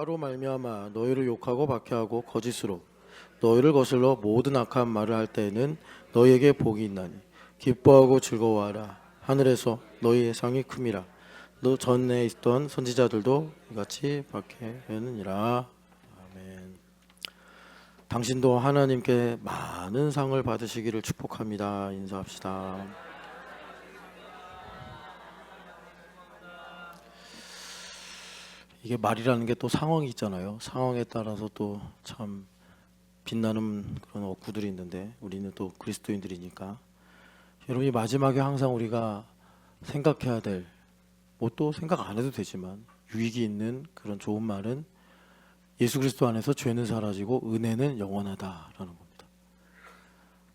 나로 말미암아 너희를 욕하고 박해하고 거짓으로 너희를 거슬러 모든 악한 말을 할 때에는 너희에게 복이 있나니 기뻐하고 즐거워하라. 하늘에서 너희의 상이 큼이라. 너 전에 있던 선지자들도 이같이 박해하느니라. 아멘. 당신도 하나님께 많은 상을 받으시기를 축복합니다. 인사합시다. 이게 말이라는 게 또 상황이 있잖아요. 상황에 따라서 또 참 빛나는 그런 어구들이 있는데 우리는 또 그리스도인들이니까 여러분이 마지막에 항상 우리가 생각해야 될, 뭐 또 생각 안 해도 되지만 유익이 있는 그런 좋은 말은 예수 그리스도 안에서 죄는 사라지고 은혜는 영원하다라는 겁니다.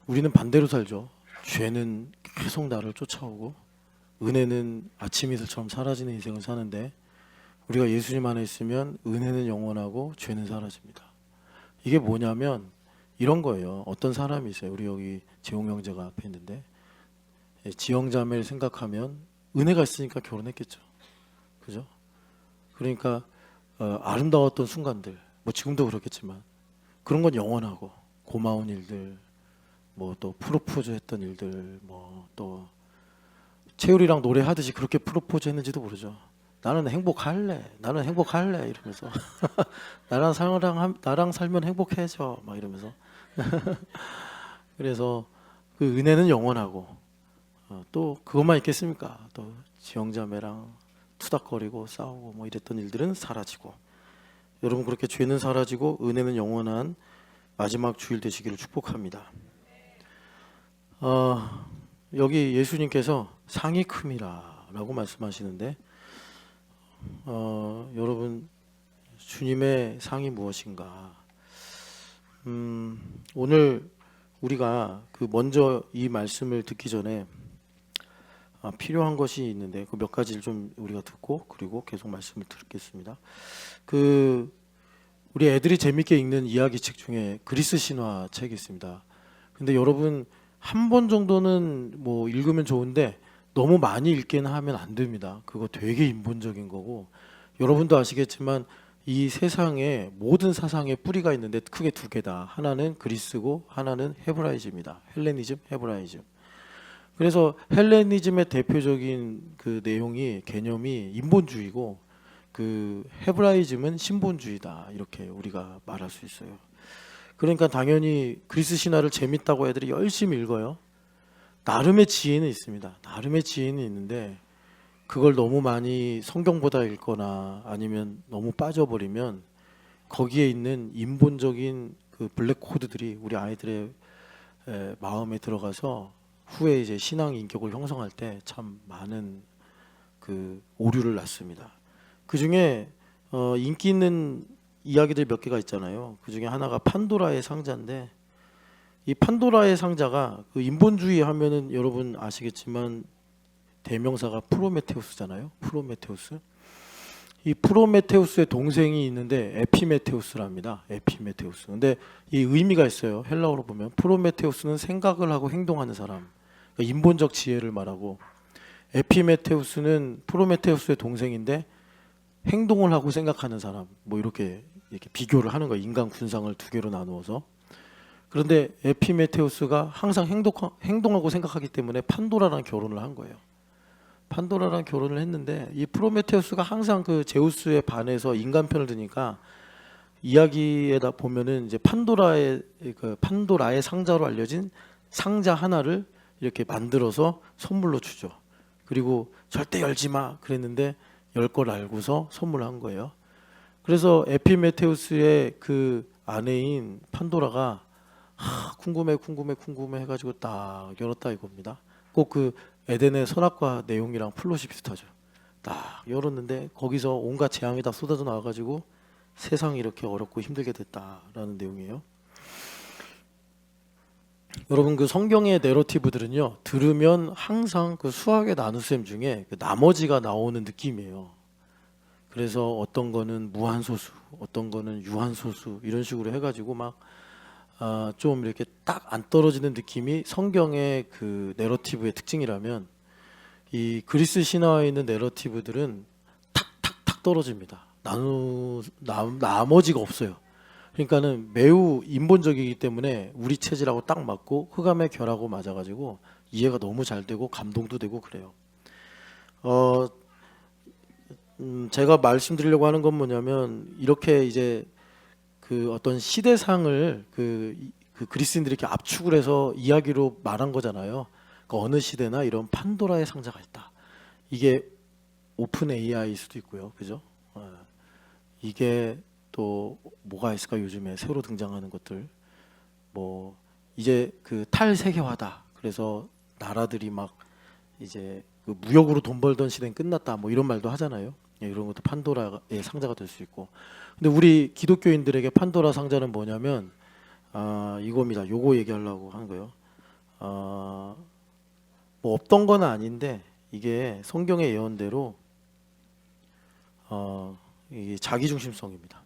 우리는 반대로 살죠. 죄는 계속 나를 쫓아오고 은혜는 아침 이슬처럼 사라지는 인생을 사는데, 우리가 예수님 안에 있으면 은혜는 영원하고 죄는 사라집니다. 이게 뭐냐면 이런 거예요. 어떤 사람이 있어요. 우리 여기 지용 형제가 앞에 있는데, 지영 자매를 생각하면 은혜가 있으니까 결혼했겠죠. 그죠? 그러니까 아름다웠던 순간들, 뭐 지금도 그렇겠지만 그런 건 영원하고, 고마운 일들, 뭐 또 프로포즈 했던 일들, 뭐 또 채율이랑 노래하듯이 그렇게 프로포즈 했는지도 모르죠. 나는 행복할래, 나는 행복할래 이러면서 나랑 살면 행복해져 막 이러면서 그래서 그 은혜는 영원하고, 또 그것만 있겠습니까? 또 지영자매랑 투닥거리고 싸우고 뭐 이랬던 일들은 사라지고, 여러분 그렇게 죄는 사라지고 은혜는 영원한 마지막 주일 되시기를 축복합니다. 여기 예수님께서 상이 큼이라 라고 말씀하시는데, 여러분 주님의 상이 무엇인가? 오늘 우리가 먼저 이 말씀을 듣기 전에 필요한 것이 있는데 그 몇 가지를 좀 우리가 듣고 그리고 계속 말씀을 듣겠습니다. 우리 애들이 재밌게 읽는 이야기책 중에 그리스 신화 책이 있습니다. 근데 여러분 한 번 정도는 뭐 읽으면 좋은데 너무 많이 읽기는 하면 안 됩니다. 그거 되게 인본적인 거고, 여러분도 아시겠지만 이 세상에 모든 사상의 뿌리가 있는데 크게 두 개다. 하나는 그리스고 하나는 헤브라이즘이다. 헬레니즘, 헤브라이즘. 그래서 헬레니즘의 대표적인 그 내용이, 개념이 인본주의고, 그 헤브라이즘은 신본주의다. 이렇게 우리가 말할 수 있어요. 그러니까 당연히 그리스 신화를 재밌다고 애들이 열심히 읽어요. 나름의 지혜는 있습니다. 나름의 지혜는 있는데 그걸 너무 많이 성경보다 읽거나 아니면 너무 빠져버리면 거기에 있는 인본적인 그 블랙 코드들이 우리 아이들의 마음에 들어가서 후에 이제 신앙 인격을 형성할 때 참 많은 그 오류를 낳습니다. 그 중에 인기 있는 이야기들 몇 개가 있잖아요. 그 중에 하나가 판도라의 상자인데, 이 판도라의 상자가 그 인본주의 하면은 여러분 아시겠지만 대명사가 프로메테우스잖아요. 프로메테우스. 이 프로메테우스의 동생이 있는데 에피메테우스랍니다. 에피메테우스. 근데 이 의미가 있어요. 헬라어로 보면 프로메테우스는 생각을 하고 행동하는 사람, 그러니까 인본적 지혜를 말하고, 에피메테우스는 프로메테우스의 동생인데 행동을 하고 생각하는 사람, 뭐 이렇게 비교를 하는 거예요. 인간 군상을 두 개로 나누어서. 그런데 에피메테우스가 항상 행동하고 생각하기 때문에 판도라랑 결혼을 한 거예요. 판도라랑 결혼을 했는데 이 프로메테우스가 항상 그 제우스에 반해서 인간 편을 드니까 이야기에다 보면은 이제 판도라의 상자로 알려진 상자 하나를 이렇게 만들어서 선물로 주죠. 그리고 절대 열지 마 그랬는데 열 걸 알고서 선물한 거예요. 그래서 에피메테우스의 그 아내인 판도라가 궁금해 해가지고 딱 열었다 이겁니다. 꼭 그 에덴의 선악과 내용이랑 플롯이 비슷하죠. 딱 열었는데 거기서 온갖 재앙이 다 쏟아져 나와가지고 세상이 이렇게 어렵고 힘들게 됐다라는 내용이에요. 여러분 그 성경의 내러티브들은요, 들으면 항상 그 수학의 나눗셈 중에 그 나머지가 나오는 느낌이에요. 그래서 어떤 거는 무한소수, 어떤 거는 유한소수 이런 식으로 해가지고 막 좀 이렇게 딱 안 떨어지는 느낌이 성경의 그 내러티브의 특징이라면, 이 그리스 신화에 있는 내러티브들은 탁탁탁 떨어집니다. 나머지가 없어요. 그러니까는 매우 인본적이기 때문에 우리 체질하고 딱 맞고 흑암의 결하고 맞아가지고 이해가 너무 잘 되고 감동도 되고 그래요. 어, 제가 말씀드리려고 하는 건 뭐냐면 이렇게 이제 그 어떤 시대상을 그 그리스인들이 이렇게 압축을 해서 이야기로 말한 거잖아요. 그러니까 어느 시대나 이런 판도라의 상자가 있다. 이게 오픈 AI일 수도 있고요, 그죠? 이게 또 뭐가 있을까 요즘에 새로 등장하는 것들 뭐 이제 그 탈세계화다. 그래서 나라들이 막 이제 그 무역으로 돈 벌던 시대는 끝났다. 뭐 이런 말도 하잖아요. 예, 이런 것도 판도라의 상자가 될 수 있고. 근데 우리 기독교인들에게 판도라 상자는 뭐냐면 이겁니다. 요거 얘기하려고 하는 거예요. 뭐 없던 건 아닌데 이게 성경의 예언대로 이게 자기중심성입니다.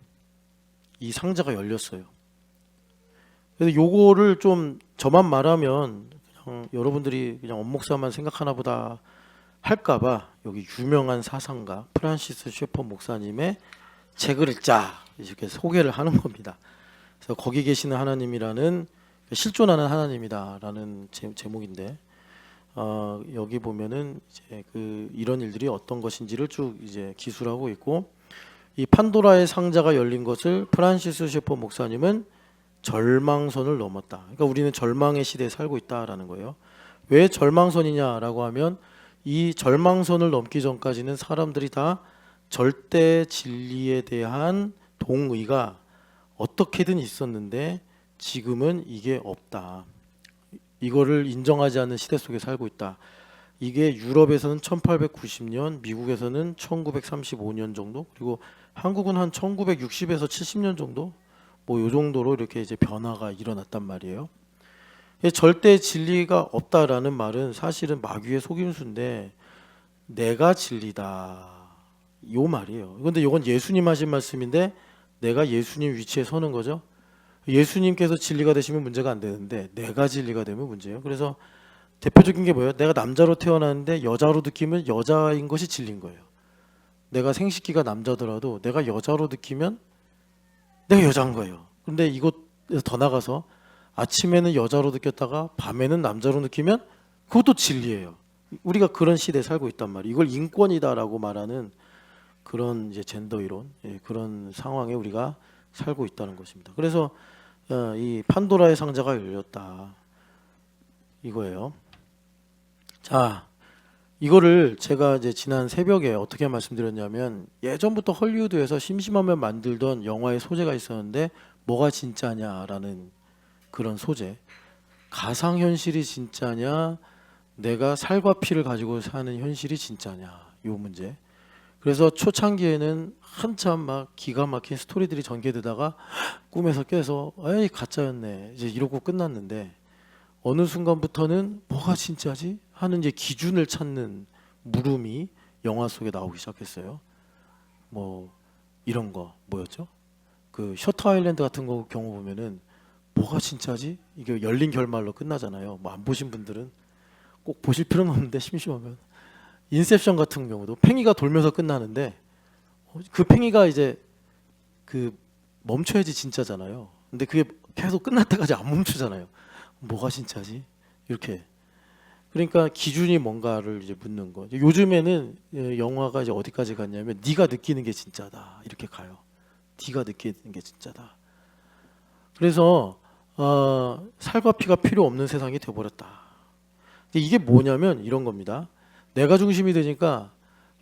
이 상자가 열렸어요. 그래서 요거를 좀 저만 말하면 그냥 여러분들이 그냥 엄목사만 생각하나 보다 할까봐 여기 유명한 사상가 프란시스 셰퍼 목사님의 책을 읽자 이렇게 소개를 하는 겁니다. 그래서 거기 계시는 하나님이라는 실존하는 하나님이다라는 제목인데 여기 보면은 이제 그 이런 일들이 어떤 것인지를 쭉 이제 기술하고 있고 이 판도라의 상자가 열린 것을 프란시스 셰퍼 목사님은 절망선을 넘었다. 그러니까 우리는 절망의 시대에 살고 있다라는 거예요. 왜 절망선이냐라고 하면 이 절망선을 넘기 전까지는 사람들이 다 절대 진리에 대한 동의가 어떻게든 있었는데 지금은 이게 없다. 이거를 인정하지 않는 시대 속에 살고 있다. 이게 유럽에서는 1890년, 미국에서는 1935년 정도, 그리고 한국은 한 1960에서 70년 정도, 뭐 요 정도로 이렇게 이제 변화가 일어났단 말이에요. 절대 진리가 없다라는 말은 사실은 마귀의 속임수인데 내가 진리다 요 말이에요. 근데 이건 예수님 하신 말씀인데 내가 예수님 위치에 서는 거죠. 예수님께서 진리가 되시면 문제가 안 되는데 내가 진리가 되면 문제예요. 그래서 대표적인 게 뭐예요? 내가 남자로 태어났는데 여자로 느끼면 여자인 것이 진리인 거예요. 내가 생식기가 남자더라도 내가 여자로 느끼면 내가 여자인 거예요. 근데 이것에서 더 나가서 아침에는 여자로 느꼈다가 밤에는 남자로 느끼면 그것도 진리예요. 우리가 그런 시대에 살고 있단 말이에요. 이걸 인권이다라고 말하는 그런 이제 젠더 이론, 그런 상황에 우리가 살고 있다는 것입니다. 그래서 이 판도라의 상자가 열렸다 이거예요. 자, 이거를 제가 이제 지난 새벽에 어떻게 말씀드렸냐면 예전부터 헐리우드에서 심심하면 만들던 영화의 소재가 있었는데 뭐가 진짜냐라는 그런 소재. 가상현실이 진짜냐 내가 살과 피를 가지고 사는 현실이 진짜냐 요 문제. 그래서 초창기에는 한참 막 기가 막힌 스토리들이 전개되다가 꿈에서 깨서 에이 가짜였네 이제 이러고 끝났는데 어느 순간부터는 뭐가 진짜지 하는 이제 기준을 찾는 물음이 영화 속에 나오기 시작했어요. 뭐 이런 거 뭐였죠? 그 셔터 아일랜드 같은 거 경우 보면은 뭐가 진짜지? 이게 열린 결말로 끝나잖아요. 뭐 안 보신 분들은 꼭 보실 필요는 없는데 심심하면 인셉션 같은 경우도 팽이가 돌면서 끝나는데 그 팽이가 이제 그 멈춰야지 진짜잖아요. 근데 그게 계속 끝날 때까지 안 멈추잖아요. 뭐가 진짜지? 이렇게. 그러니까 기준이 뭔가를 이제 묻는 거. 요즘에는 영화가 이제 어디까지 갔냐면 네가 느끼는 게 진짜다 이렇게 가요. 네가 느끼는 게 진짜다. 그래서 살과 피가 필요 없는 세상이 돼버렸다. 근데 이게 뭐냐면 이런 겁니다. 내가 중심이 되니까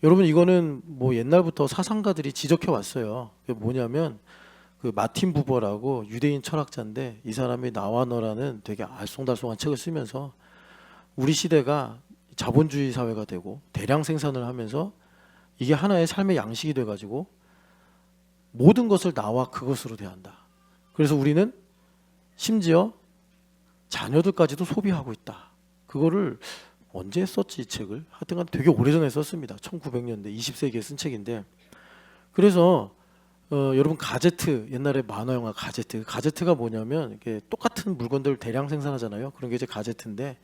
여러분 이거는 뭐 옛날부터 사상가들이 지적해 왔어요. 그게 뭐냐면 그 마틴 부버라고 유대인 철학자인데 이 사람이 나와 너라는 되게 알쏭달쏭한 책을 쓰면서 우리 시대가 자본주의 사회가 되고 대량 생산을 하면서 이게 하나의 삶의 양식이 돼가지고 모든 것을 나와 그것으로 대한다. 그래서 우리는 심지어 자녀들까지도 소비하고 있다. 그거를 언제 썼지 이 책을? 하여튼간 되게 오래전에 썼습니다. 1900년대 20세기에 쓴 책인데 그래서 여러분 가제트 옛날에 만화 영화 가제트가 뭐냐면 이렇게 똑같은 물건들 대량 생산하잖아요. 그런 게 이제 가제트인데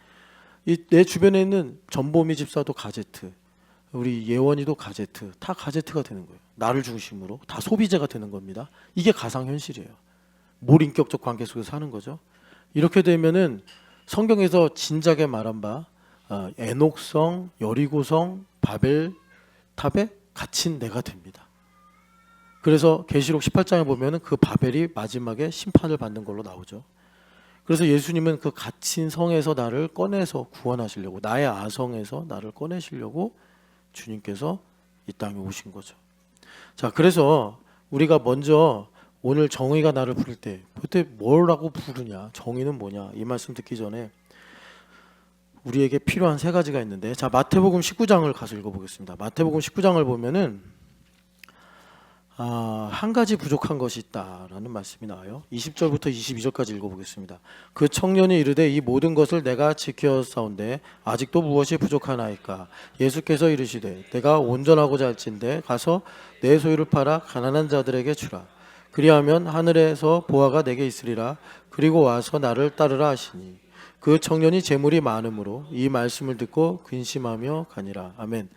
내 주변에 있는 전보미 집사도 가제트, 우리 예원이도 가제트, 다 가제트가 되는 거예요. 나를 중심으로 다 소비재가 되는 겁니다. 이게 가상 현실이에요. 몰인격적 관계 속에서 사는 거죠. 이렇게 되면은 성경에서 진작에 말한 바 에녹성, 여리고성, 바벨탑에 갇힌 내가 됩니다. 그래서 계시록 18장에 보면은 그 바벨이 마지막에 심판을 받는 걸로 나오죠. 그래서 예수님은 그 갇힌 성에서 나를 꺼내서 구원하시려고, 나의 아성에서 나를 꺼내시려고 주님께서 이 땅에 오신 거죠. 자, 그래서 우리가 먼저 오늘 정의가 나를 부를 때 그때 뭐라고 부르냐, 정의는 뭐냐, 이 말씀 듣기 전에 우리에게 필요한 세 가지가 있는데, 자, 마태복음 19장을 가서 읽어보겠습니다. 마태복음 19장을 보면은 한 가지 부족한 것이 있다라는 말씀이 나와요. 20절부터 22절까지 읽어보겠습니다. 그 청년이 이르되 이 모든 것을 내가 지켰사온데 아직도 무엇이 부족하나이까? 예수께서 이르시되 내가 온전하고자 할진대 가서 내 소유를 팔아 가난한 자들에게 주라. 그리하면 하늘에서 보화가 내게 있으리라. 그리고 와서 나를 따르라 하시니 그 청년이 재물이 많으므로 이 말씀을 듣고 근심하며 가니라. 아멘.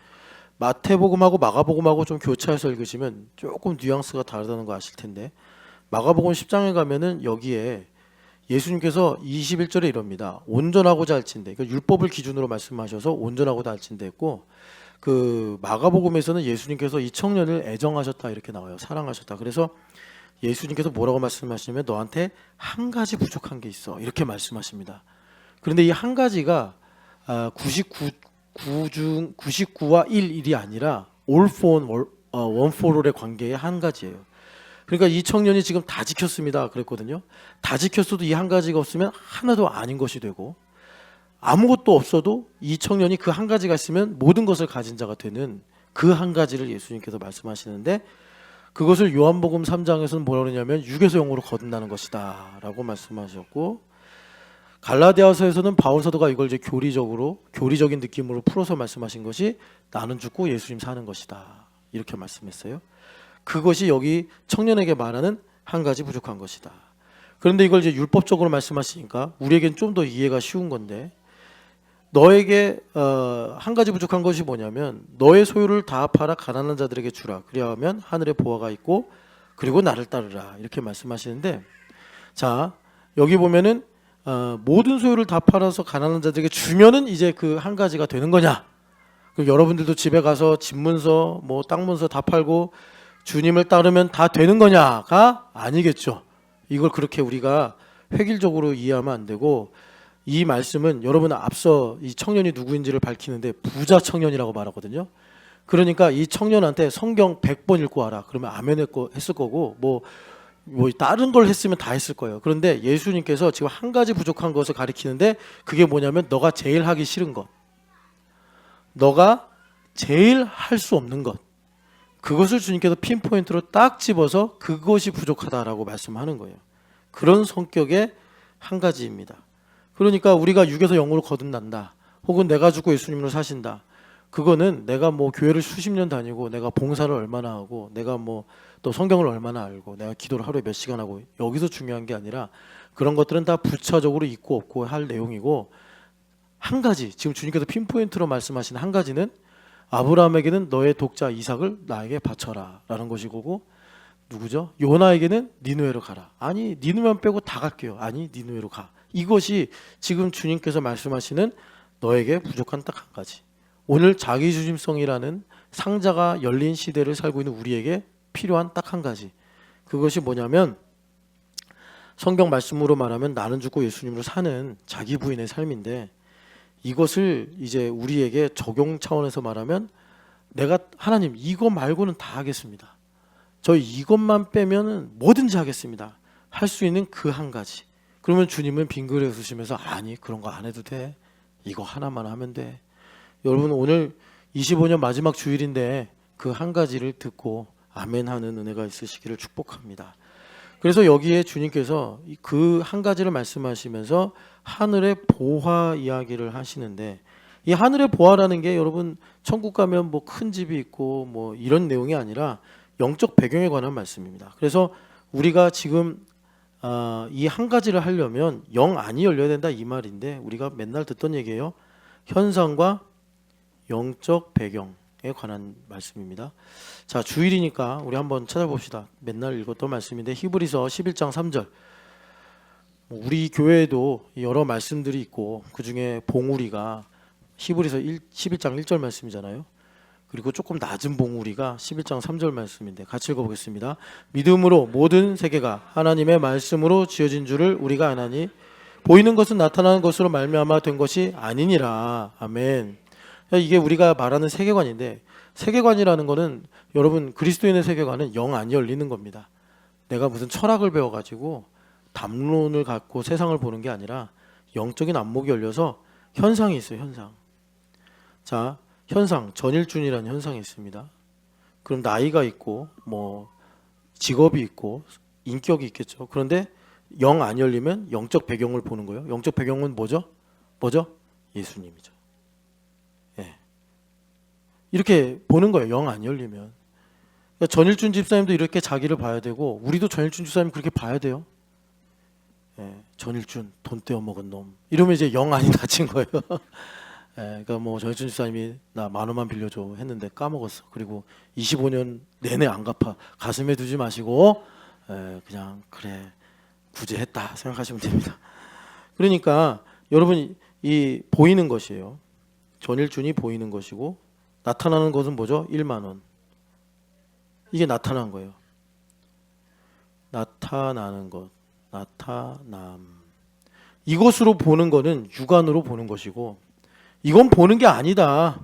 마태복음하고 마가복음하고 좀 교차해서 읽으시면 조금 뉘앙스가 다르다는 거 아실 텐데, 마가복음 10장에 가면은 여기에 예수님께서 21절에 이럽니다. 온전하고자 할진대, 그러니까 율법을 기준으로 말씀하셔서 온전하고자 할진대 했고, 그 마가복음에서는 예수님께서 이 청년을 애정하셨다 이렇게 나와요. 사랑하셨다. 그래서 예수님께서 뭐라고 말씀하시냐면 너한테 한 가지 부족한 게 있어 이렇게 말씀하십니다. 그런데 이 한 가지가 99와 1이 아니라 all for one for all의 관계의 한 가지예요. 그러니까 이 청년이 지금 다 지켰습니다 그랬거든요. 다 지켰어도 이 한 가지가 없으면 하나도 아닌 것이 되고, 아무것도 없어도 이 청년이 그 한 가지가 있으면 모든 것을 가진 자가 되는 그 한 가지를 예수님께서 말씀하시는데, 그것을 요한복음 3장에서는 뭐라고 그러냐면 육에서 영으로 거둔다는 것이다 라고 말씀하셨고, 갈라디아서에서는 바울 사도가 이걸 이제 교리적인 느낌으로 풀어서 말씀하신 것이 나는 죽고 예수님 사는 것이다 이렇게 말씀했어요. 그것이 여기 청년에게 말하는 한 가지 부족한 것이다. 그런데 이걸 이제 율법적으로 말씀하시니까 우리에겐 좀 더 이해가 쉬운 건데, 너에게 한 가지 부족한 것이 뭐냐면 너의 소유를 다 팔아 가난한 자들에게 주라. 그리하면 하늘에 보화가 있고 그리고 나를 따르라 이렇게 말씀하시는데, 자 여기 보면은 모든 소유를 다 팔아서 가난한 자들에게 주면은 이제 그 한 가지가 되는 거냐? 그럼 여러분들도 집에 가서 집문서, 뭐 땅문서 다 팔고 주님을 따르면 다 되는 거냐가 아니겠죠. 이걸 그렇게 우리가 획일적으로 이해하면 안 되고, 이 말씀은 여러분 앞서 이 청년이 누구인지를 밝히는데 부자 청년이라고 말하거든요. 그러니까 이 청년한테 성경 100번 읽고 와라 그러면 아멘 했을 거고, 뭐 다른 걸 했으면 다 했을 거예요. 그런데 예수님께서 지금 한 가지 부족한 것을 가리키는데, 그게 뭐냐면 너가 제일 하기 싫은 것, 너가 제일 할 수 없는 것, 그것을 주님께서 핀포인트로 딱 집어서 그것이 부족하다라고 말씀하는 거예요. 그런 성격의 한 가지입니다. 그러니까 우리가 육에서 영으로 거듭난다, 혹은 내가 죽고 예수님으로 사신다, 그거는 내가 뭐 교회를 수십 년 다니고 내가 봉사를 얼마나 하고 내가 뭐 또 성경을 얼마나 알고 내가 기도를 하루에 몇 시간 하고 여기서 중요한 게 아니라, 그런 것들은 다 부차적으로 있고 없고 할 내용이고, 한 가지 지금 주님께서 핀포인트로 말씀하신 한 가지는 아브라함에게는 너의 독자 이삭을 나에게 바쳐라 라는 것이고, 누구죠? 요나에게는 니느웨로 가라. 아니 니느웨만 빼고 다 갈게요. 아니 니느웨로 가. 이것이 지금 주님께서 말씀하시는 너에게 부족한 딱 한 가지. 오늘 자기중심성이라는 상자가 열린 시대를 살고 있는 우리에게 필요한 딱 한 가지. 그것이 뭐냐면 성경 말씀으로 말하면 나는 죽고 예수님으로 사는 자기 부인의 삶인데, 이것을 이제 우리에게 적용 차원에서 말하면 내가 하나님 이거 말고는 다 하겠습니다. 저 이것만 빼면은 뭐든지 하겠습니다. 할 수 있는 그 한 가지. 그러면 주님은 빙그레 웃으시면서 아니 그런 거 안 해도 돼. 이거 하나만 하면 돼. 여러분 오늘 25년 마지막 주일인데 그 한 가지를 듣고 아멘 하는 은혜가 있으시기를 축복합니다. 그래서 여기에 주님께서 그 한 가지를 말씀하시면서 하늘의 보화 이야기를 하시는데, 이 하늘의 보화라는 게 여러분 천국 가면 뭐 큰 집이 있고 뭐 이런 내용이 아니라 영적 배경에 관한 말씀입니다. 그래서 우리가 지금 이 한 가지를 하려면 영 안이 열려야 된다 이 말인데, 우리가 맨날 듣던 얘기예요. 현상과 영적 배경에 관한 말씀입니다. 자, 주일이니까 우리 한번 찾아봅시다. 맨날 읽었던 말씀인데 히브리서 11장 3절. 우리 교회에도 여러 말씀들이 있고 그중에 봉우리가 히브리서 11장 1절 말씀이잖아요. 그리고 조금 낮은 봉우리가 11장 3절 말씀인데 같이 읽어보겠습니다. 믿음으로 모든 세계가 하나님의 말씀으로 지어진 줄을 우리가 아나니 보이는 것은 나타나는 것으로 말미암아 된 것이 아니니라. 아멘. 이게 우리가 말하는 세계관인데, 세계관이라는 거는 여러분 그리스도인의 세계관은 영 안 열리는 겁니다. 내가 무슨 철학을 배워가지고 담론을 갖고 세상을 보는 게 아니라 영적인 안목이 열려서 현상이 있어요. 현상. 자, 현상, 전일준이라는 현상이 있습니다. 그럼 나이가 있고 뭐 직업이 있고 인격이 있겠죠. 그런데 영 안 열리면 영적 배경을 보는 거예요. 영적 배경은 뭐죠? 예수님이죠. 예. 이렇게 보는 거예요. 영 안 열리면. 그러니까 전일준 집사님도 이렇게 자기를 봐야 되고 우리도 전일준 집사님 그렇게 봐야 돼요. 예. 전일준 돈 떼어 먹은 놈. 이러면 이제 영 안이 닫힌 거예요. 예, 그러니까 뭐 전일준 집사님이 나 10,000원만 빌려줘 했는데 까먹었어. 그리고 25년 내내 안 갚아. 가슴에 두지 마시고 그냥 그래 구제했다 생각하시면 됩니다. 그러니까 여러분 이 보이는 것이에요. 전일준이 보이는 것이고 나타나는 것은 뭐죠? 10,000원. 이게 나타난 거예요. 나타나는 것, 나타남. 이것으로 보는 거는 육안으로 보는 것이고 이건 보는 게 아니다.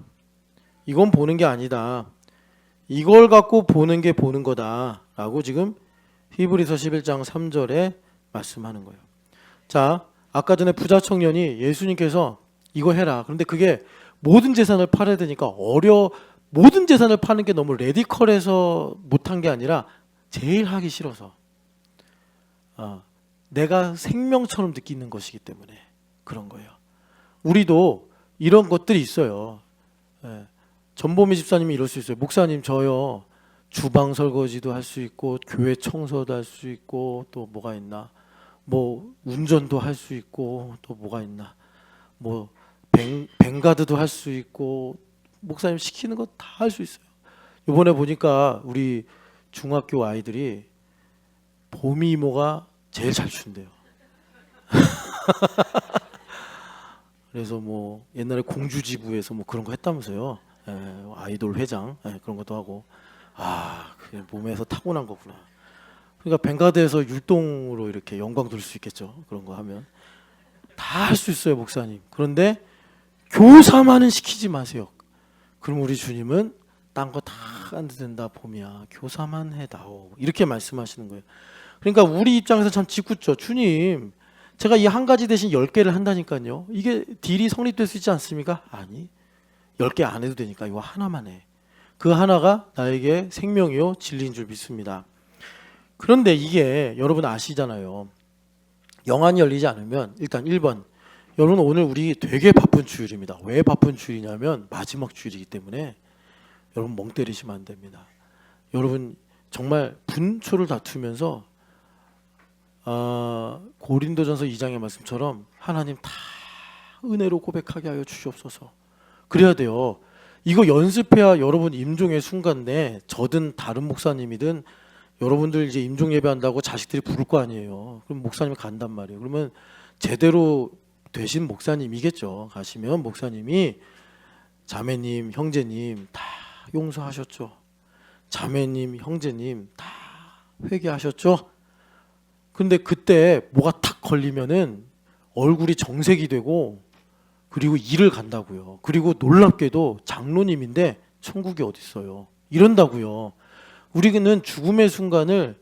이건 보는 게 아니다. 이걸 갖고 보는 게 보는 거다라고 지금 히브리서 11장 3절에 말씀하는 거예요. 자, 아까 전에 부자 청년이 예수님께서 이거 해라. 그런데 그게 모든 재산을 팔아야 되니까 모든 재산을 파는 게 너무 레디컬해서 못한 게 아니라 제일 하기 싫어서 내가 생명처럼 느끼는 것이기 때문에 그런 거예요. 우리도 이런 것들이 있어요. 예. 전보미 집사님이 이럴 수 있어요. 목사님 저요 주방 설거지도 할 수 있고 교회 청소도 할 수 있고 또 뭐가 있나 뭐 운전도 할 수 있고 또 뭐가 있나 뭐 뱅가드도 할 수 있고 목사님 시키는 거 다 할 수 있어요. 이번에 보니까 우리 중학교 아이들이 보미 이모가 제일 잘 춘대요. 그래서 뭐 옛날에 공주지부에서 뭐 그런 거 했다면서요. 아이돌 회장 그런 것도 하고 그게 몸에서 타고난 거구나. 그러니까 뱅가드에서 율동으로 이렇게 영광 돌릴 수 있겠죠. 그런 거 하면 다 할 수 있어요, 목사님. 그런데 교사만은 시키지 마세요. 그럼 우리 주님은 딴 거 다 안 된다 봄이야. 교사만 해다오. 이렇게 말씀하시는 거예요. 그러니까 우리 입장에서 참 짓궂죠. 주님, 제가 이 한 가지 대신 10개를 한다니까요. 이게 딜이 성립될 수 있지 않습니까? 아니, 10개 안 해도 되니까 이거 하나만 해. 그 하나가 나에게 생명이요 진리인 줄 믿습니다. 그런데 이게 여러분 아시잖아요. 영안이 열리지 않으면 일단 1번, 여러분 오늘 우리 되게 바쁜 주일입니다. 왜 바쁜 주일이냐면 마지막 주일이기 때문에 여러분 멍 때리시면 안 됩니다. 여러분 정말 분초를 다투면서 고린도전서 2장의 말씀처럼 하나님 다 은혜로 고백하게 하여 주시옵소서. 그래야 돼요. 이거 연습해야 여러분 임종의 순간 내 저든 다른 목사님이든 여러분들 이제 임종 예배한다고 자식들이 부를 거 아니에요. 그럼 목사님이 간단 말이에요. 그러면 제대로 되신 목사님이겠죠. 가시면 목사님이 자매님, 형제님 다 용서하셨죠. 자매님, 형제님 다 회개하셨죠. 근데 그때 뭐가 탁 걸리면은 얼굴이 정색이 되고 그리고 일을 간다고요. 그리고 놀랍게도 장로님인데 천국이 어디 있어요. 이런다고요. 우리는 죽음의 순간을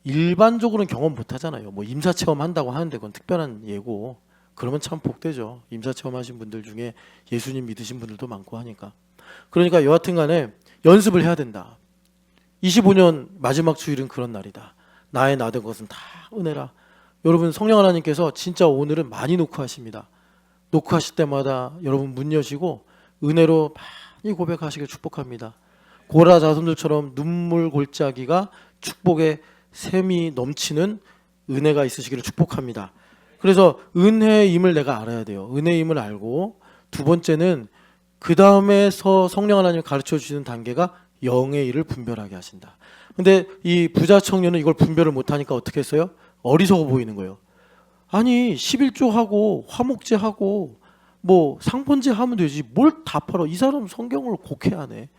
일반적으로는 경험 못 하잖아요. 뭐 임사체험 한다고 하는데 그건 특별한 예고. 그러면 참 복되죠. 임사체험 하신 분들 중에 예수님 믿으신 분들도 많고 하니까. 그러니까 여하튼 간에 연습을 해야 된다. 25년 마지막 주일은 그런 날이다. 나의 나된 것은 다 은혜라. 여러분 성령 하나님께서 진짜 오늘은 많이 녹화하십니다. 녹화하실 때마다 여러분 문 여시고 은혜로 많이 고백하시길 축복합니다. 고라 자손들처럼 눈물 골짜기가 축복의 샘이 넘치는 은혜가 있으시기를 축복합니다. 그래서 은혜임을 내가 알아야 돼요. 은혜임을 알고 두 번째는 그 다음에서 성령 하나님이 가르쳐 주시는 단계가 영의 일을 분별하게 하신다. 근데 이 부자 청년은 이걸 분별을 못하니까 어떻게 했어요? 어리석어 보이는 거예요. 아니 11조 하고 화목제 하고 뭐 상번제 하면 되지 뭘 다 팔아. 이 사람 성경을 곡해하네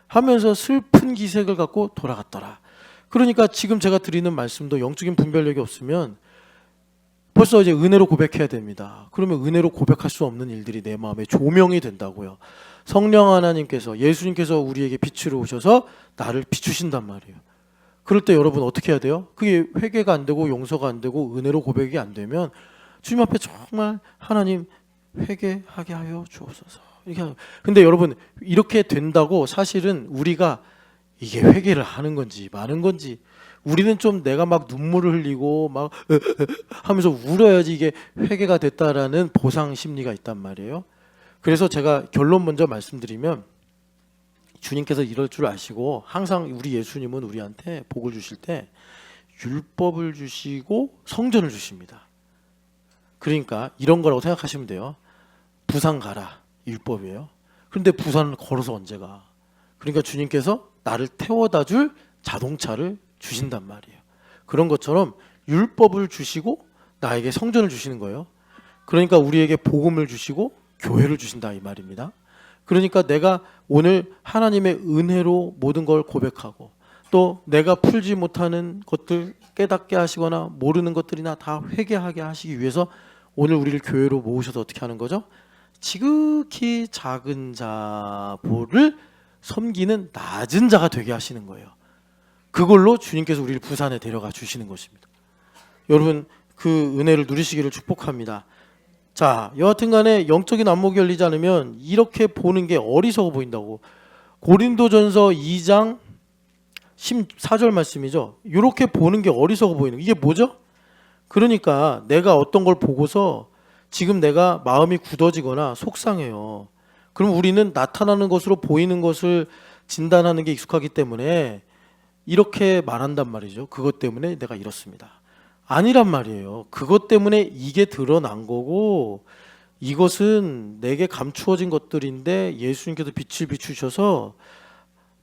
하면서 슬픈 기색을 갖고 돌아갔더라. 그러니까 지금 제가 드리는 말씀도 영적인 분별력이 없으면 벌써 이제 은혜로 고백해야 됩니다. 그러면 은혜로 고백할 수 없는 일들이 내 마음에 조명이 된다고요. 성령 하나님께서 예수님께서 우리에게 빛으로 오셔서 나를 비추신단 말이에요. 그럴 때 여러분 어떻게 해야 돼요? 그게 회개가 안 되고 용서가 안 되고 은혜로 고백이 안 되면 주님 앞에 정말 하나님 회개하게 하여 주옵소서. 이렇게. 근데 여러분 이렇게 된다고 사실은 우리가 이게 회개를 하는 건지 마는 건지 우리는 좀 내가 막 눈물을 흘리고 막 하면서 울어야지 이게 회개가 됐다라는 보상 심리가 있단 말이에요. 그래서 제가 결론 먼저 말씀드리면 주님께서 이럴 줄 아시고 항상 우리 예수님은 우리한테 복을 주실 때 율법을 주시고 성전을 주십니다. 그러니까 이런 거라고 생각하시면 돼요. 부산 가라 율법이에요. 그런데 부산을 걸어서 언제 가? 그러니까 주님께서 나를 태워다 줄 자동차를 주신단 말이에요. 그런 것처럼 율법을 주시고 나에게 성전을 주시는 거예요. 그러니까 우리에게 복음을 주시고 교회를 주신다 이 말입니다. 그러니까 내가 오늘 하나님의 은혜로 모든 걸 고백하고 또 내가 풀지 못하는 것들 깨닫게 하시거나 모르는 것들이나 다 회개하게 하시기 위해서 오늘 우리를 교회로 모으셔서 어떻게 하는 거죠? 지극히 작은 자보를 섬기는 낮은 자가 되게 하시는 거예요. 그걸로 주님께서 우리를 부산에 데려가 주시는 것입니다. 여러분 그 은혜를 누리시기를 축복합니다. 자, 여하튼 간에 영적인 안목이 열리지 않으면 이렇게 보는 게 어리석어 보인다고. 고린도전서 2장 14절 말씀이죠. 이렇게 보는 게 어리석어 보이는 거. 이게 뭐죠? 그러니까 내가 어떤 걸 보고서 지금 내가 마음이 굳어지거나 속상해요. 그럼 우리는 나타나는 것으로 보이는 것을 진단하는 게 익숙하기 때문에 이렇게 말한단 말이죠. 그것 때문에 내가 이렇습니다. 아니란 말이에요. 그것 때문에 이게 드러난 거고 이것은 내게 감추어진 것들인데 예수님께서 빛을 비추셔서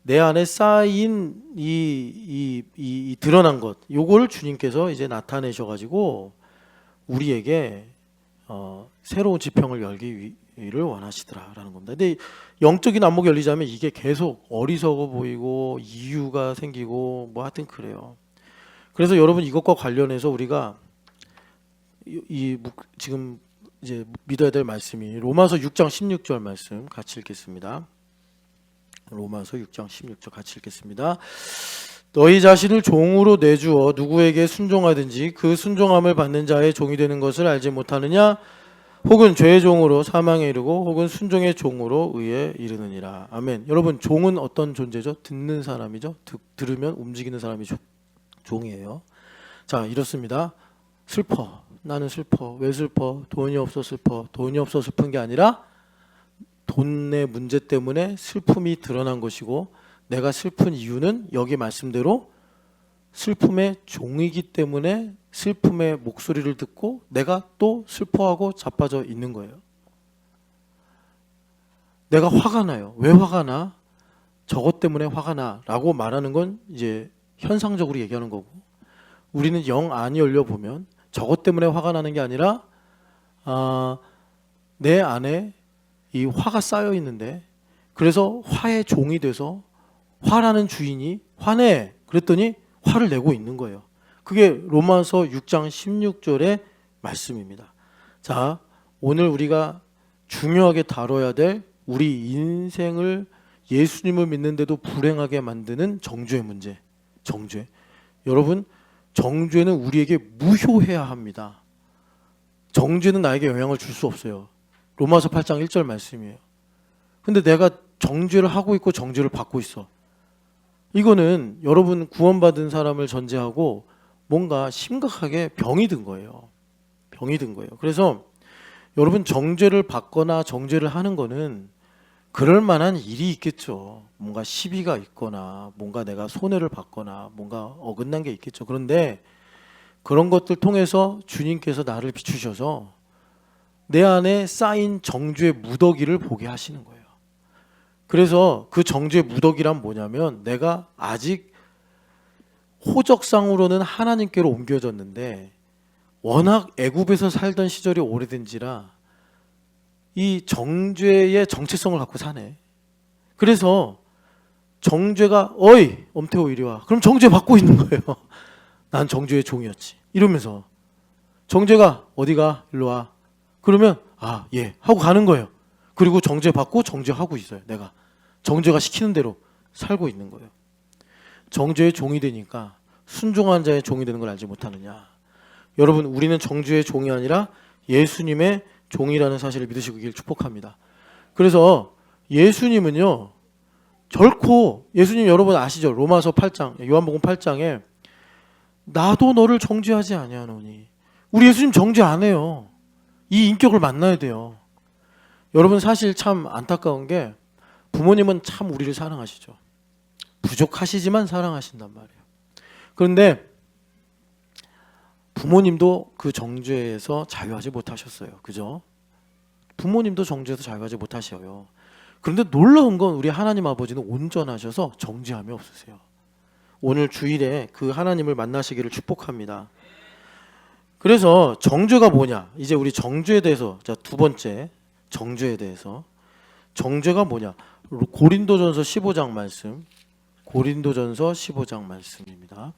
내 안에 쌓인 이 드러난 것 요거를 주님께서 이제 나타내셔가지고 우리에게 새로운 지평을 열기를 원하시더라라는 겁니다. 근데 영적인 안목이 열리자면 이게 계속 어리석어 보이고 이유가 생기고 뭐 하여튼 그래요. 그래서 여러분 이것과 관련해서 우리가 지금 이제 믿어야 될 말씀이 로마서 6장 16절 말씀 같이 읽겠습니다. 로마서 6장 16절 같이 읽겠습니다. 너희 자신을 종으로 내주어 누구에게 순종하든지 그 순종함을 받는 자의 종이 되는 것을 알지 못하느냐? 혹은 죄의 종으로 사망에 이르고 혹은 순종의 종으로 의에 이르느니라. 아멘. 여러분 종은 어떤 존재죠? 듣는 사람이죠. 들으면 움직이는 사람이 종이에요. 자, 이렇습니다. 슬퍼. 나는 슬퍼. 왜 슬퍼? 돈이 없어 슬퍼. 돈이 없어 슬픈 게 아니라 돈의 문제 때문에 슬픔이 드러난 것이고 내가 슬픈 이유는 여기 말씀대로 슬픔의 종이기 때문에 슬픔의 목소리를 듣고 내가 또 슬퍼하고 자빠져 있는 거예요. 내가 화가 나요. 왜 화가 나? 저것 때문에 화가 나 라고 말하는 건 이제 현상적으로 얘기하는 거고 우리는 영 안이 열려보면 저것 때문에 화가 나는 게 아니라 내 안에 이 화가 쌓여 있는데 그래서 화의 종이 돼서 화라는 주인이 화내 그랬더니 화를 내고 있는 거예요. 그게 로마서 6장 16절의 말씀입니다. 자, 오늘 우리가 중요하게 다뤄야 될 우리 인생을 예수님을 믿는데도 불행하게 만드는 정죄의 문제. 정죄. 여러분, 정죄는 우리에게 무효해야 합니다. 정죄는 나에게 영향을 줄 수 없어요. 로마서 8장 1절 말씀이에요. 근데 내가 정죄를 하고 있고 정죄를 받고 있어. 이거는 여러분 구원받은 사람을 전제하고 뭔가 심각하게 병이 든 거예요. 병이 든 거예요. 그래서 여러분 정죄를 받거나 정죄를 하는 거는 그럴 만한 일이 있겠죠. 뭔가 시비가 있거나 뭔가 내가 손해를 받거나 뭔가 어긋난 게 있겠죠. 그런데 그런 것들 통해서 주님께서 나를 비추셔서 내 안에 쌓인 정죄의 무더기를 보게 하시는 거예요. 그래서 그 정죄의 무더기란 뭐냐면 내가 아직 호적상으로는 하나님께로 옮겨졌는데 워낙 애굽에서 살던 시절이 오래된지라 이 정죄의 정체성을 갖고 사네. 그래서 정죄가 어이 엄태호 이리 와. 그럼 정죄 받고 있는 거예요. 난 정죄의 종이었지. 이러면서 정죄가 어디가 일로 와. 그러면 아 예 하고 가는 거예요. 그리고 정죄 받고 정죄하고 있어요. 내가 정죄가 시키는 대로 살고 있는 거예요. 정죄의 종이 되니까 순종한 자의 종이 되는 걸 알지 못하느냐. 여러분 우리는 정죄의 종이 아니라 예수님의 종이라는 사실을 믿으시길 축복합니다. 그래서 예수님은요 결코 예수님 여러분 아시죠? 로마서 8장 요한복음 8장에 나도 너를 정죄하지 아니하노니. 우리 예수님 정죄 안 해요. 이 인격을 만나야 돼요. 여러분 사실 참 안타까운 게 부모님은 참 우리를 사랑하시죠. 부족하시지만 사랑하신단 말이에요. 그런데 부모님도 그 정죄에서 자유하지 못하셨어요. 그죠? 부모님도 정죄에서 자유하지 못하셔요. 그런데 놀라운 건 우리 하나님 아버지는 온전하셔서 정죄함이 없으세요. 오늘 주일에 그 하나님을 만나시기를 축복합니다. 그래서 정죄가 뭐냐? 이제 우리 정죄에 대해서 자, 두 번째 정죄에 대해서 정죄가 뭐냐? 고린도전서 15장 말씀. 고린도전서 15장 말씀입니다.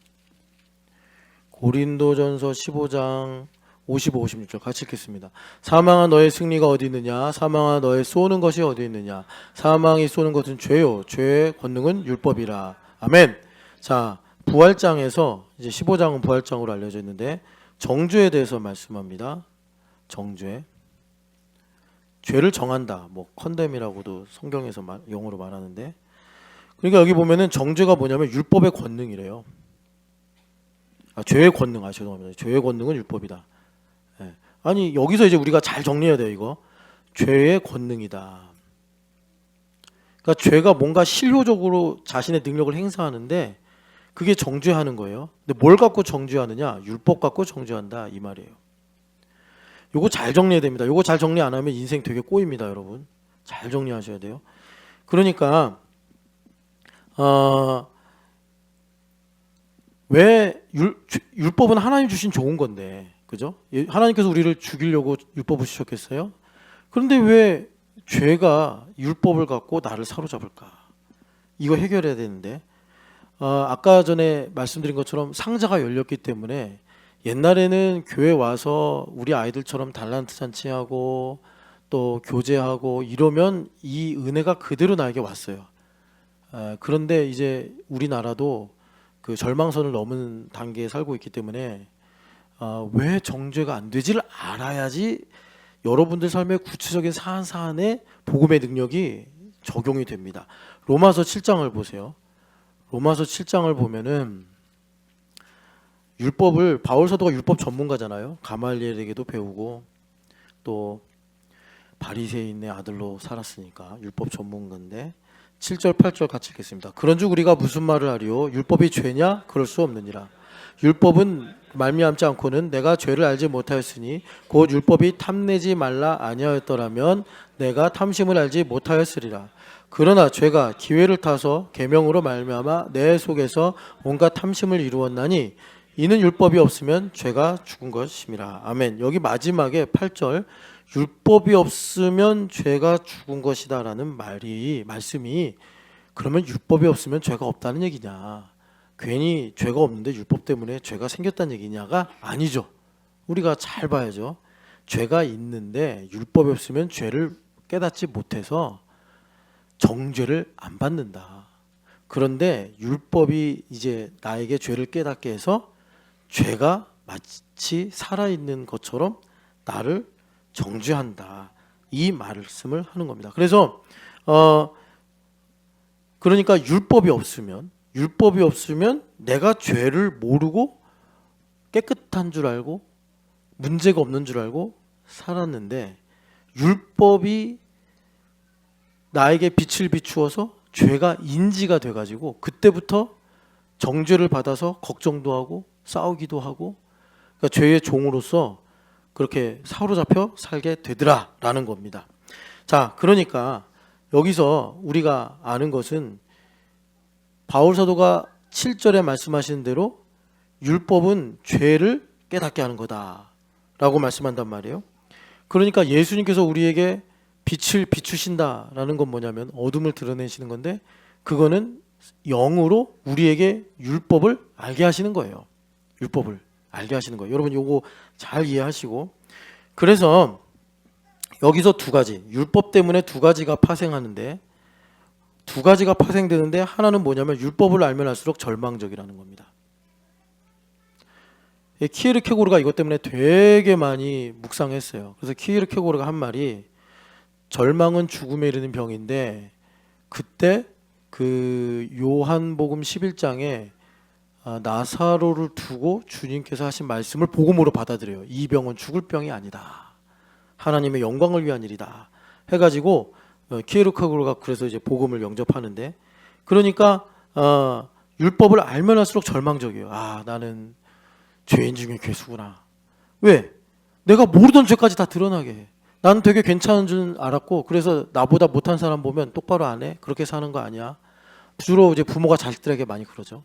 고린도전서 15장 55, 56절 같이 읽겠습니다. 사망한 너의 승리가 어디 있느냐? 사망한 너의 쏘는 것이 어디 있느냐? 사망이 쏘는 것은 죄요. 죄의 권능은 율법이라. 아멘. 자, 부활장에서 이제 15장은 부활장으로 알려져 있는데 정죄에 대해서 말씀합니다. 정죄. 죄를 정한다. 뭐 컨뎀이라고도 성경에서 용어로 말하는데 그러니까 여기 보면은 정죄가 뭐냐면 율법의 권능이래요. 죄의 권능. 죄송합니다. 죄의 권능은 율법이다. 예. 아니 여기서 이제 우리가 잘 정리해야 돼요. 이거 죄의 권능이다. 그러니까 죄가 뭔가 실효적으로 자신의 능력을 행사하는데 그게 정죄하는 거예요. 근데 뭘 갖고 정죄하느냐? 율법 갖고 정죄한다 이 말이에요. 요거 잘 정리해야 됩니다. 요거 잘 정리 안 하면 인생 되게 꼬입니다, 여러분. 잘 정리하셔야 돼요. 그러니까 왜 율법은 하나님 주신 좋은 건데, 그죠? 하나님께서 우리를 죽이려고 율법을 주셨겠어요? 그런데 왜 죄가 율법을 갖고 나를 사로잡을까? 이거 해결해야 되는데 아까 전에 말씀드린 것처럼 상자가 열렸기 때문에 옛날에는 교회 와서 우리 아이들처럼 달란트 잔치하고 또 교제하고 이러면 이 은혜가 그대로 나에게 왔어요. 그런데 이제 우리나라도 그 절망선을 넘은 단계에 살고 있기 때문에 왜 정죄가 안 되지를 알아야지 여러분들 삶의 구체적인 사안에 복음의 능력이 적용이 됩니다. 로마서 7장을 보세요. 로마서 7장을 보면은 율법을 바울 사도가 율법 전문가잖아요. 가말리엘에게도 배우고 또 바리새인의 아들로 살았으니까 율법 전문가인데 7절 8절 같이 읽겠습니다. 그런즉 우리가 무슨 말을 하리요? 율법이 죄냐? 그럴 수 없느니라. 율법은 말미암지 않고는 내가 죄를 알지 못하였으니 곧 율법이 탐내지 말라 아니하였더라면 내가 탐심을 알지 못하였으리라. 그러나 죄가 기회를 타서 계명으로 말미암아 내 속에서 온갖 탐심을 이루었나니 이는 율법이 없으면 죄가 죽은 것임이라. 아멘. 여기 마지막에 8절 율법이 없으면 죄가 죽은 것이다 라는 말씀이 그러면 율법이 없으면 죄가 없다는 얘기냐, 괜히 죄가 없는데 율법 때문에 죄가 생겼다는 얘기냐가 아니죠. 우리가 잘 봐야죠. 죄가 있는데 율법이 없으면 죄를 깨닫지 못해서 정죄를 안 받는다. 그런데 율법이 이제 나에게 죄를 깨닫게 해서 죄가 마치 살아있는 것처럼 나를 정죄한다. 이 말씀을 하는 겁니다. 그래서 그러니까 율법이 없으면 내가 죄를 모르고 깨끗한 줄 알고 문제가 없는 줄 알고 살았는데 율법이 나에게 빛을 비추어서 죄가 인지가 돼가지고 그때부터 정죄를 받아서 걱정도 하고 싸우기도 하고 그러니까 죄의 종으로서 그렇게 사로잡혀 살게 되더라라는 겁니다. 자, 그러니까 여기서 우리가 아는 것은 바울 사도가 7절에 말씀하시는 대로 율법은 죄를 깨닫게 하는 거다라고 말씀한단 말이에요. 그러니까 예수님께서 우리에게 빛을 비추신다라는 건 뭐냐면 어둠을 드러내시는 건데, 그거는 영으로 우리에게 율법을 알게 하시는 거예요. 율법을 알게 하시는 거예요. 여러분 요거 잘 이해하시고, 그래서 여기서 두 가지, 율법 때문에 두 가지가 파생하는데, 두 가지가 파생되는데, 하나는 뭐냐면 율법을 알면 알수록 절망적이라는 겁니다. 키에르케고르가 이것 때문에 되게 많이 묵상했어요. 그래서 키에르케고르가 한 말이, 절망은 죽음에 이르는 병인데, 그때 그 요한복음 11장에 나사로를 두고 주님께서 하신 말씀을 복음으로 받아들여요. 이 병은 죽을 병이 아니다, 하나님의 영광을 위한 일이다 해가지고 키에르케고르가 그래서 이제 복음을 영접하는데, 그러니까 율법을 알면 할수록 절망적이에요. 아, 나는 죄인 중에 괴수구나. 왜? 내가 모르던 죄까지 다 드러나게 해. 나는 되게 괜찮은 줄 알았고, 그래서 나보다 못한 사람 보면 똑바로 안 해? 그렇게 사는 거 아니야? 주로 이제 부모가 자식들에게 많이 그러죠.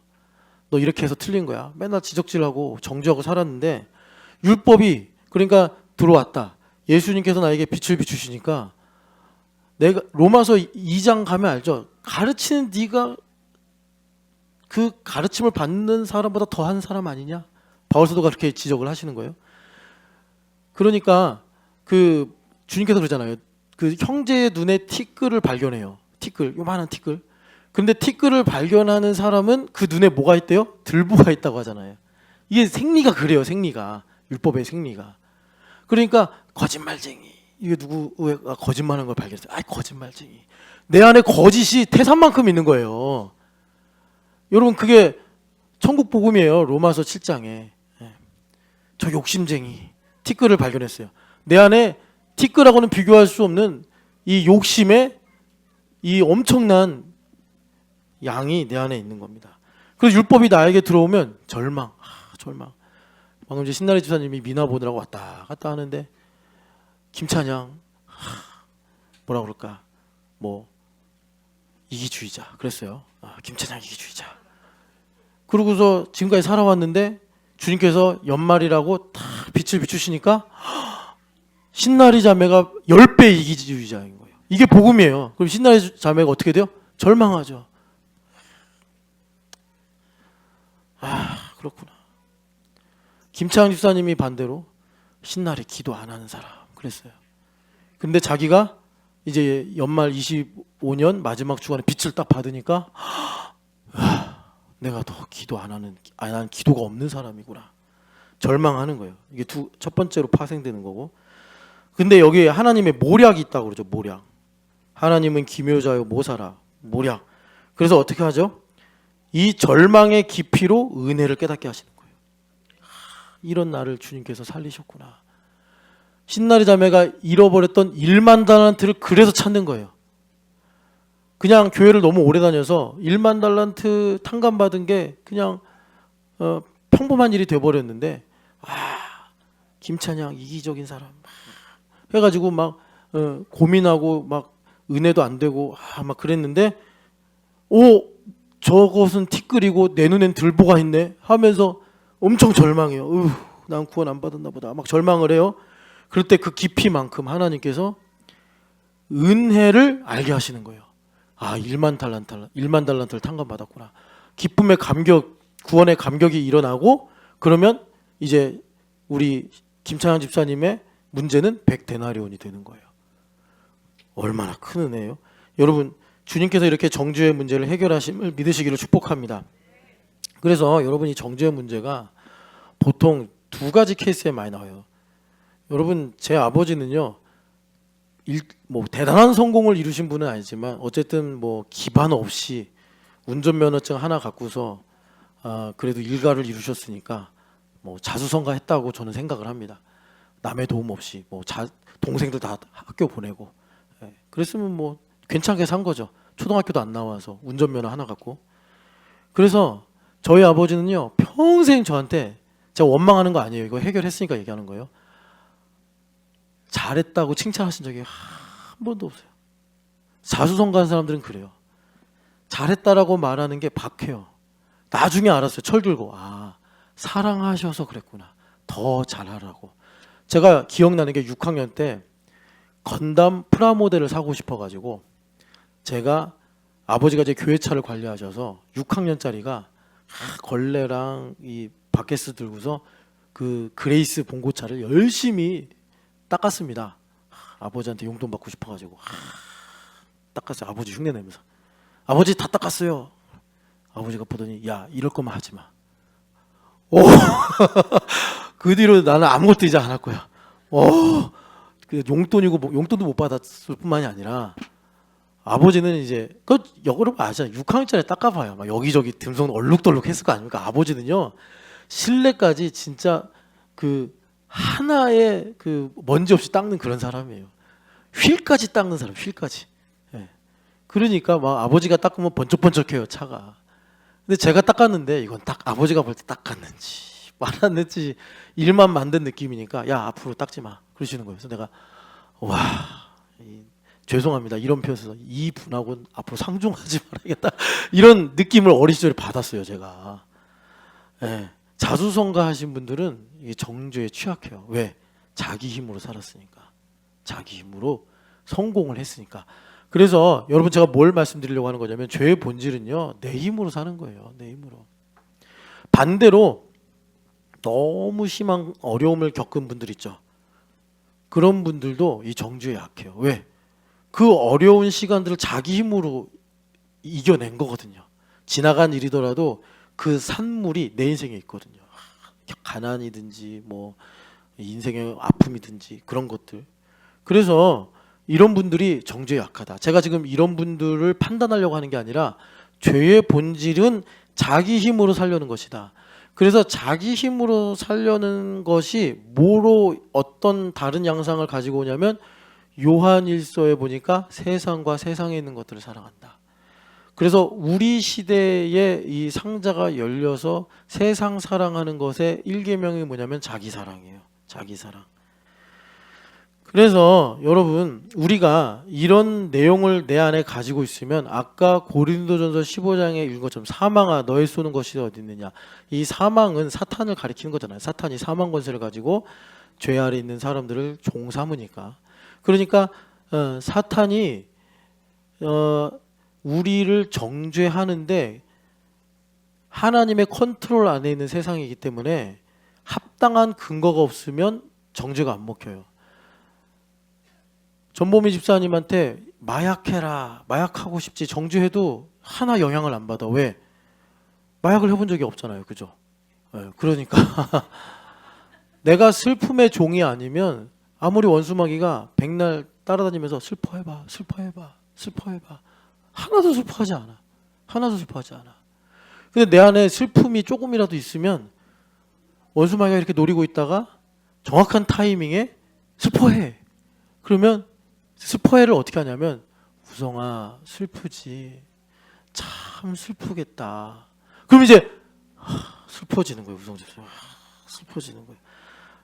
너 이렇게 해서 틀린 거야. 맨날 지적질하고 정죄하고 살았는데, 율법이 그러니까 들어왔다. 예수님께서 나에게 빛을 비추시니까, 내가 로마서 2장 가면 알죠? 가르치는 네가 그 가르침을 받는 사람보다 더한 사람 아니냐? 바울 사도가 그렇게 지적을 하시는 거예요. 그러니까 그 주님께서 그러잖아요. 그 형제의 눈에 티끌을 발견해요. 티끌, 요만한 티끌. 근데 티끌을 발견하는 사람은 그 눈에 뭐가 있대요? 들보가 있다고 하잖아요. 이게 생리가 그래요. 생리가, 율법의 생리가. 그러니까 거짓말쟁이, 이게 누구가 거짓말하는 걸 발견했어요. 아이, 거짓말쟁이. 내 안에 거짓이 태산만큼 있는 거예요. 여러분, 그게 천국 복음이에요. 로마서 7장에 저 욕심쟁이 티끌을 발견했어요. 내 안에 티끌하고는 비교할 수 없는 이 욕심의 이 엄청난 양이 내 안에 있는 겁니다. 그래서 율법이 나에게 들어오면 절망, 절망. 방금 이제 신나리 집사님이 미나 보느라고 왔다 갔다 하는데, 김찬양 뭐라 그럴까, 뭐 이기주의자 그랬어요. 김찬양 이기주의자. 그러고서 지금까지 살아왔는데 주님께서 연말이라고 다 빛을 비추시니까 신나리 자매가 10배 이기주의자인 거예요. 이게 복음이에요. 그럼 신나리 자매가 어떻게 돼요? 절망하죠. 그렇구나. 김창 집사님이 반대로 신나리 기도 안 하는 사람 그랬어요. 근데 자기가 이제 연말 25년 마지막 주간에 빛을 딱 받으니까 내가 더 기도 안 하는, 난 기도가 없는 사람이구나. 절망하는 거예요. 이게 첫 번째로 파생되는 거고. 근데 여기에 하나님의 모략이 있다고 그러죠. 모략. 하나님은 기묘자요 모사라. 모략. 그래서 어떻게 하죠? 이 절망의 깊이로 은혜를 깨닫게 하시는 거예요. 이런 나를 주님께서 살리셨구나. 신나리 자매가 잃어버렸던 1만 달란트를 그래서 찾는 거예요. 그냥 교회를 너무 오래 다녀서 1만 달란트 탕감받은 게 그냥 평범한 일이 돼버렸는데, 김찬양 이기적인 사람 해가지고 막 고민하고 막 은혜도 안 되고 막 그랬는데, 저것은 티끌이고 내 눈엔 들보가 있네 하면서 엄청 절망해요. 난 구원 안 받았나 보다 막 절망을 해요. 그럴 때 그 깊이만큼 하나님께서 은혜를 알게 하시는 거예요. 1만 달란트를 탕감받았구나. 기쁨의 감격, 구원의 감격이 일어나고, 그러면 이제 우리 김찬양 집사님의 문제는 100데나리온이 되는 거예요. 얼마나 큰 은혜예요. 여러분, 주님께서 이렇게 정죄의 문제를 해결하심을 믿으시기를 축복합니다. 그래서 여러분, 이 정죄의 문제가 보통 두 가지 케이스에 많이 나와요. 여러분, 제 아버지는요, 뭐 대단한 성공을 이루신 분은 아니지만 어쨌든 뭐 기반 없이 운전면허증 하나 갖고서 그래도 일가를 이루셨으니까 뭐 자수성가했다고 저는 생각을 합니다. 남의 도움 없이 뭐 동생들 다 학교 보내고, 그랬으면 뭐 괜찮게 산 거죠. 초등학교도 안 나와서 운전면허 하나 갖고. 그래서 저희 아버지는요, 평생 저한테, 제가 원망하는 거 아니에요. 이거 해결했으니까 얘기하는 거예요. 잘했다고 칭찬하신 적이 한 번도 없어요. 자수성가한 사람들은 그래요. 잘했다라고 말하는 게 박해요. 나중에 알았어요. 철 들고 사랑하셔서 그랬구나. 더 잘하라고. 제가 기억나는 게 6학년 때 건담 프라모델을 사고 싶어가지고 제가 아버지가 제 교회차를 관리하셔서 6학년짜리가 걸레랑 이 바켓스 들고서 그 그레이스 봉고차를 열심히 닦았습니다. 아버지한테 용돈 받고 싶어가지고 닦았어요. 아버지 흉내 내면서 아버지 다 닦았어요. 아버지가 보더니 야 이럴 거면 하지 마. 오. 그 뒤로 나는 아무것도 이제 안 할 거야. 그 용돈도 못 받았을 뿐만이 아니라 아버지는 이제 그 여러분 아시잖아요. 6학년짜리 닦아봐요. 막 여기저기 듬성 얼룩덜룩 했을 거 아닙니까? 아버지는요 실내까지 진짜 그 하나의 그 먼지 없이 닦는 그런 사람이에요. 휠까지 닦는 사람, 휠까지. 예. 그러니까 막 아버지가 닦으면 번쩍번쩍해요 차가. 근데 제가 닦았는데 이건 딱 아버지가 볼 때 닦았는지 말았는지 일만 만든 느낌이니까 야 앞으로 닦지 마 그러시는 거예요. 그래서 내가 죄송합니다 이런 표현에서 이분하고는 앞으로 상종하지 말아야겠다 이런 느낌을 어린 시절에 받았어요 제가. 예. 자수성가하신 분들은 이게 정죄에 취약해요. 왜? 자기 힘으로 살았으니까. 자기 힘으로 성공을 했으니까. 그래서 여러분 제가 뭘 말씀드리려고 하는 거냐면 죄의 본질은요 내 힘으로 사는 거예요. 내 힘으로. 반대로 너무 심한 어려움을 겪은 분들 있죠. 그런 분들도 이 정죄에 약해요. 왜? 그 어려운 시간들을 자기 힘으로 이겨낸 거거든요. 지나간 일이더라도 그 산물이 내 인생에 있거든요. 가난이든지 뭐 인생의 아픔이든지 그런 것들. 그래서 이런 분들이 정죄에 약하다. 제가 지금 이런 분들을 판단하려고 하는 게 아니라 죄의 본질은 자기 힘으로 살려는 것이다. 그래서 자기 힘으로 살려는 것이 뭐로 어떤 다른 양상을 가지고 오냐면 요한일서에 보니까 세상과 세상에 있는 것들을 사랑한다. 그래서 우리 시대에 이 상자가 열려서 세상 사랑하는 것의 1계명이 뭐냐면 자기 사랑이에요. 자기 사랑. 그래서 여러분 우리가 이런 내용을 내 안에 가지고 있으면 아까 고린도전서 15장에 읽은 것처럼 사망아 너의 쏘는 것이 어디 있느냐. 이 사망은 사탄을 가리키는 거잖아요. 사탄이 사망 권세를 가지고 죄 아래 있는 사람들을 종 삼으니까. 그러니까 사탄이 우리를 정죄하는데 하나님의 컨트롤 안에 있는 세상이기 때문에 합당한 근거가 없으면 정죄가 안 먹혀요. 전보미 집사님한테 마약해라, 마약하고 싶지 정죄해도 하나 영향을 안 받아. 왜? 마약을 해본 적이 없잖아요. 그죠? 그러니까 내가 슬픔의 종이 아니면 아무리 원수마귀가 백날 따라다니면서 슬퍼해봐, 슬퍼해봐, 슬퍼해봐. 하나도 슬퍼하지 않아. 하나도 슬퍼하지 않아. 근데 내 안에 슬픔이 조금이라도 있으면 원수마귀가 이렇게 노리고 있다가 정확한 타이밍에 슬퍼해. 그러면 슬퍼해를 어떻게 하냐면 우성아 슬프지. 참 슬프겠다. 그럼 이제 슬퍼지는 거예요. 우성 집사. 슬퍼지는 거예요.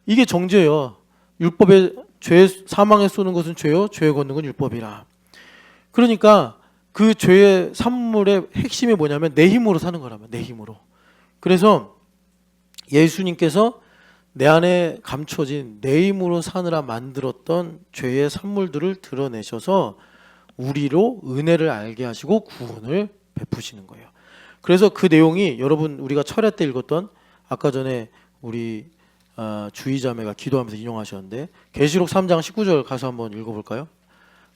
이게 정죄예요. 율법의 죄 사망에 쏘는 것은 죄요. 죄에 걷는 건 율법이라. 그러니까 그 죄의 산물의 핵심이 뭐냐면 내 힘으로 사는 거라면 내 힘으로. 그래서 예수님께서 내 안에 감춰진 내 힘으로 사느라 만들었던 죄의 산물들을 드러내셔서 우리로 은혜를 알게 하시고 구원을 베푸시는 거예요. 그래서 그 내용이 여러분 우리가 철야 때 읽었던 아까 전에 우리 주의자매가 기도하면서 인용하셨는데 계시록 3장 19절 가서 한번 읽어볼까요?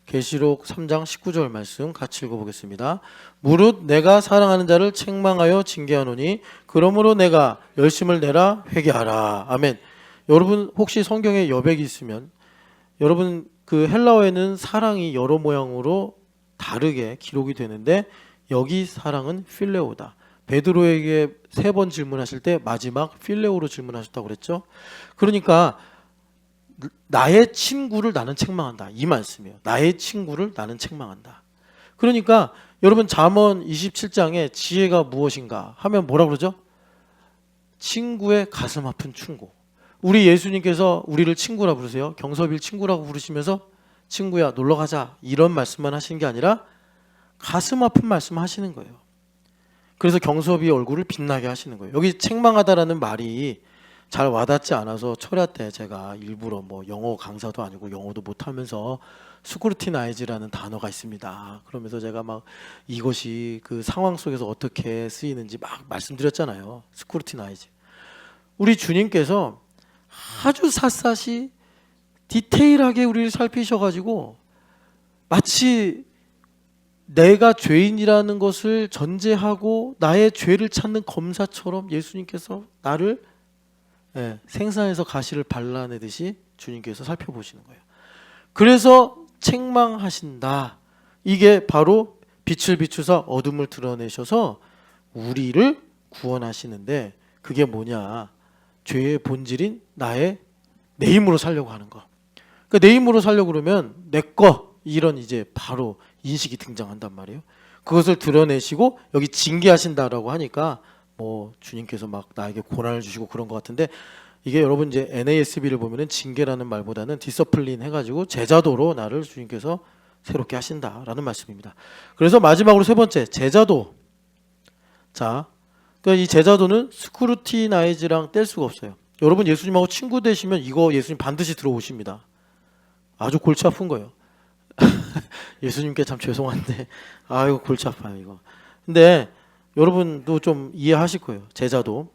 계시록 3장 19절 말씀 같이 읽어보겠습니다. 무릇 내가 사랑하는 자를 책망하여 징계하노니 그러므로 내가 열심을 내라 회개하라. 아멘. 여러분 혹시 성경에 여백이 있으면 여러분 그 헬라어에는 사랑이 여러 모양으로 다르게 기록이 되는데 여기 사랑은 필레오다. 베드로에게 3번 질문하실 때 마지막 필레오로 질문하셨다고 그랬죠. 그러니까 나의 친구를 나는 책망한다. 이 말씀이에요. 나의 친구를 나는 책망한다. 그러니까 여러분 잠언 27장에 지혜가 무엇인가 하면 뭐라 그러죠? 친구의 가슴 아픈 충고. 우리 예수님께서 우리를 친구라 부르세요. 경섭일 친구라고 부르시면서 친구야 놀러 가자 이런 말씀만 하시는 게 아니라 가슴 아픈 말씀 하시는 거예요. 그래서 경섭이의 얼굴을 빛나게 하시는 거예요. 여기 책망하다라는 말이 잘 와닿지 않아서 철야 때 제가 일부러 뭐 영어 강사도 아니고 영어도 못하면서 스크루티나이즈라는 단어가 있습니다. 그러면서 제가 막 이것이 그 상황 속에서 어떻게 쓰이는지 막 말씀드렸잖아요. 스크루티나이즈. 우리 주님께서 아주 샅샅이 디테일하게 우리를 살피셔가지고 마치 내가 죄인이라는 것을 전제하고 나의 죄를 찾는 검사처럼 예수님께서 나를 생산해서 가시를 발라내듯이 주님께서 살펴보시는 거예요. 그래서 책망하신다. 이게 바로 빛을 비추사 어둠을 드러내셔서 우리를 구원하시는데 그게 뭐냐? 죄의 본질인 나의 내 힘으로 살려고 하는 거. 그러니까 내 힘으로 살려고 그러면 내 거 이런 이제 바로 인식이 등장한단 말이에요. 그것을 드러내시고 여기 징계하신다라고 하니까 뭐 주님께서 막 나에게 고난을 주시고 그런 것 같은데 이게 여러분 이제 NASB를 보면은 징계라는 말보다는 디서플린 해가지고 제자도로 나를 주님께서 새롭게 하신다라는 말씀입니다. 그래서 마지막으로 세 번째 제자도. 자, 그러니까 이 제자도는 스크루티나이즈랑 뗄 수가 없어요. 여러분 예수님하고 친구 되시면 이거 예수님 반드시 들어오십니다. 아주 골치 아픈 거예요. 예수님께 참 죄송한데 아이고 골치 아파요 이거. 근데 여러분도 좀 이해하실 거예요. 제자도.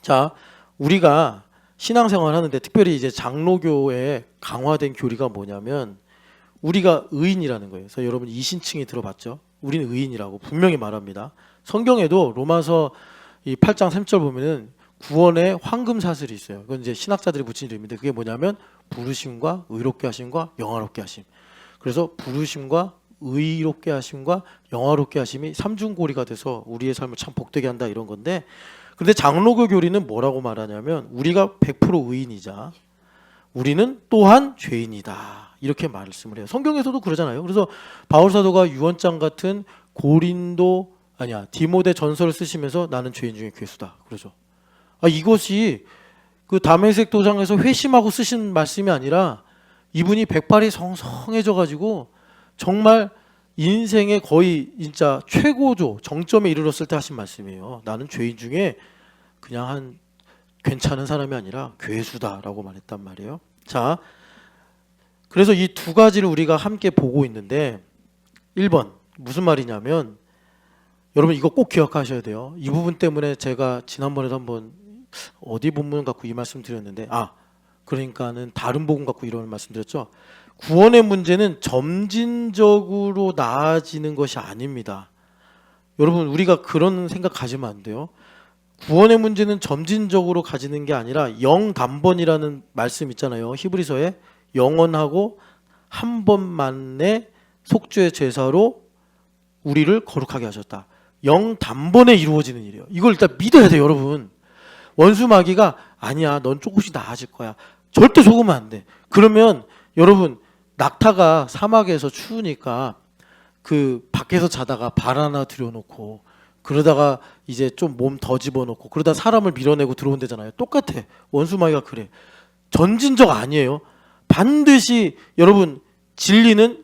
자, 우리가 신앙생활 하는데 특별히 이제 장로교의 강화된 교리가 뭐냐면 우리가 의인이라는 거예요. 그래서 여러분 이신칭이 들어봤죠? 우리는 의인이라고 분명히 말합니다. 성경에도 로마서 이 8장 3절 보면은 구원의 황금 사슬이 있어요. 그건 이제 신학자들이 붙인 이름인데 그게 뭐냐면 부르심과 의롭게 하심과 영화롭게 하심. 그래서 부르심과 의롭게 하심과 영화롭게 하심이 삼중고리가 돼서 우리의 삶을 참 복되게 한다 이런 건데 근데 장로교 교리는 뭐라고 말하냐면 우리가 100% 의인이자 우리는 또한 죄인이다 이렇게 말씀을 해요. 성경에서도 그러잖아요. 그래서 바울사도가 유언장 같은 디모데 전서를 쓰시면서 나는 죄인 중에 괴수다 그러죠. 이것이 그 다메섹 도장에서 회심하고 쓰신 말씀이 아니라 이분이 백발이 성성해져 가지고 정말 인생의 거의 진짜 최고조 정점에 이르렀을 때 하신 말씀이에요. 나는 죄인 중에 그냥 한 괜찮은 사람이 아니라 괴수다라고 말했단 말이에요. 자, 그래서 이 두 가지를 우리가 함께 보고 있는데 1번 무슨 말이냐면 여러분 이거 꼭 기억하셔야 돼요. 이 부분 때문에 제가 지난번에도 한번 어디 본문 갖고 이 말씀 드렸는데 그러니까는 다른 복음 갖고 이런 말씀 드렸죠. 구원의 문제는 점진적으로 나아지는 것이 아닙니다. 여러분 우리가 그런 생각 가지면 안 돼요. 구원의 문제는 점진적으로 가지는 게 아니라 영단번이라는 말씀 있잖아요. 히브리서에 영원하고 한 번만의 속죄 제사로 우리를 거룩하게 하셨다. 영단번에 이루어지는 일이에요. 이걸 일단 믿어야 돼요, 여러분. 원수 마귀가 아니야, 넌 조금씩 나아질 거야. 절대 속으면 안 돼. 그러면 여러분 낙타가 사막에서 추우니까 그 밖에서 자다가 발 하나 들여놓고 그러다가 이제 좀 몸 더 집어넣고 그러다 사람을 밀어내고 들어온대잖아요. 똑같아. 원수 마귀가 그래. 전진적 아니에요. 반드시 여러분 진리는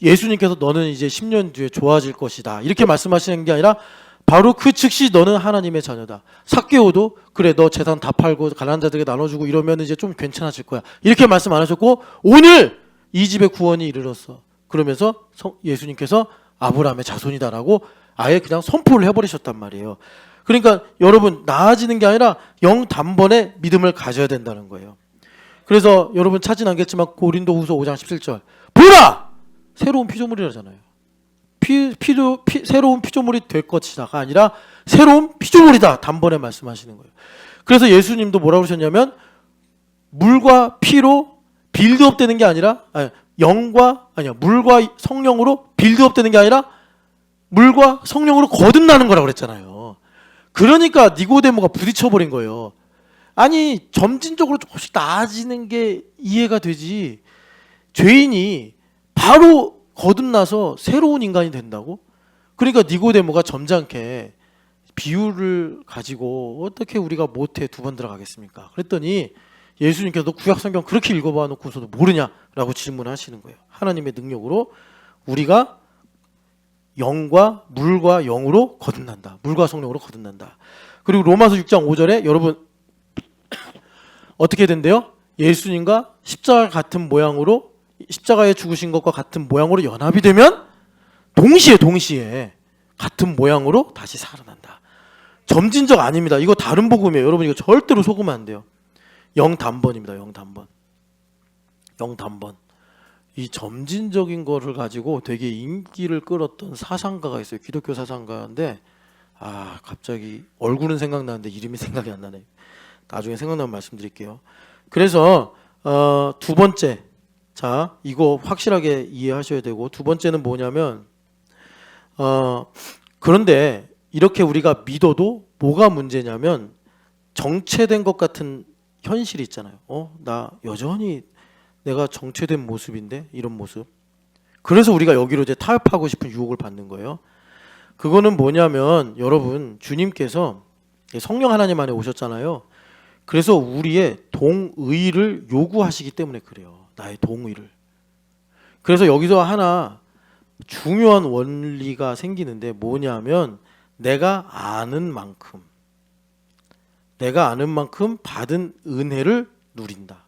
예수님께서 너는 이제 10년 뒤에 좋아질 것이다 이렇게 말씀하시는 게 아니라 바로 그 즉시 너는 하나님의 자녀다. 삭개오도 그래 너 재산 다 팔고 가난한 자들에게 나눠주고 이러면 이제 좀 괜찮아질 거야 이렇게 말씀 안 하셨고 오늘 이 집에 구원이 이르렀어 그러면서 예수님께서 아브라함의 자손이다라고 아예 그냥 선포를 해버리셨단 말이에요. 그러니까 여러분 나아지는 게 아니라 영단번에 믿음을 가져야 된다는 거예요. 그래서 여러분 찾진 않겠지만 고린도후서 5장 17절 보라! 새로운 피조물이라잖아요. 새로운 피조물이 될 것이다가 아니라 새로운 피조물이다 단번에 말씀하시는 거예요. 그래서 예수님도 뭐라고 그러셨냐면 물과 피로 빌드업 되는 게 아니라 물과 성령으로 빌드업 되는 게 아니라 물과 성령으로 거듭나는 거라고 그랬잖아요. 그러니까 니고데모가 부딪혀버린 거예요. 아니 점진적으로 조금씩 나아지는 게 이해가 되지 죄인이 바로 거듭나서 새로운 인간이 된다고? 그러니까 니고데모가 점잖게 비유를 가지고 어떻게 우리가 모태에 2번 들어가겠습니까? 그랬더니 예수님께서도 구약 성경 그렇게 읽어봐 놓고서도 모르냐라고 질문하시는 거예요. 하나님의 능력으로 우리가 영과 물과 영으로 거듭난다. 물과 성령으로 거듭난다. 그리고 로마서 6장 5절에 여러분 어떻게 된대요? 예수님과 십자가 같은 모양으로 십자가에 죽으신 것과 같은 모양으로 연합이 되면 동시에 같은 모양으로 다시 살아난다. 점진적 아닙니다. 이거 다른 복음이에요. 여러분 이거 절대로 속으면 안 돼요. 영단번입니다. 영단번. 이 점진적인 거를 가지고 되게 인기를 끌었던 사상가가 있어요. 기독교 사상가인데 갑자기 얼굴은 생각나는데 이름이 생각이 안 나네. 나중에 생각나면 말씀드릴게요. 그래서 두 번째, 자 이거 확실하게 이해하셔야 되고, 두 번째는 뭐냐면 그런데 이렇게 우리가 믿어도 뭐가 문제냐면 정체된 것 같은 현실이 있잖아요. 나 여전히 내가 정체된 모습인데, 이런 모습. 그래서 우리가 여기로 이제 타협하고 싶은 유혹을 받는 거예요. 그거는 뭐냐면 여러분, 주님께서 성령 하나님 안에 오셨잖아요. 그래서 우리의 동의를 요구하시기 때문에 그래요. 나의 동의를. 그래서 여기서 하나 중요한 원리가 생기는데 뭐냐면 내가 아는 만큼 받은 은혜를 누린다.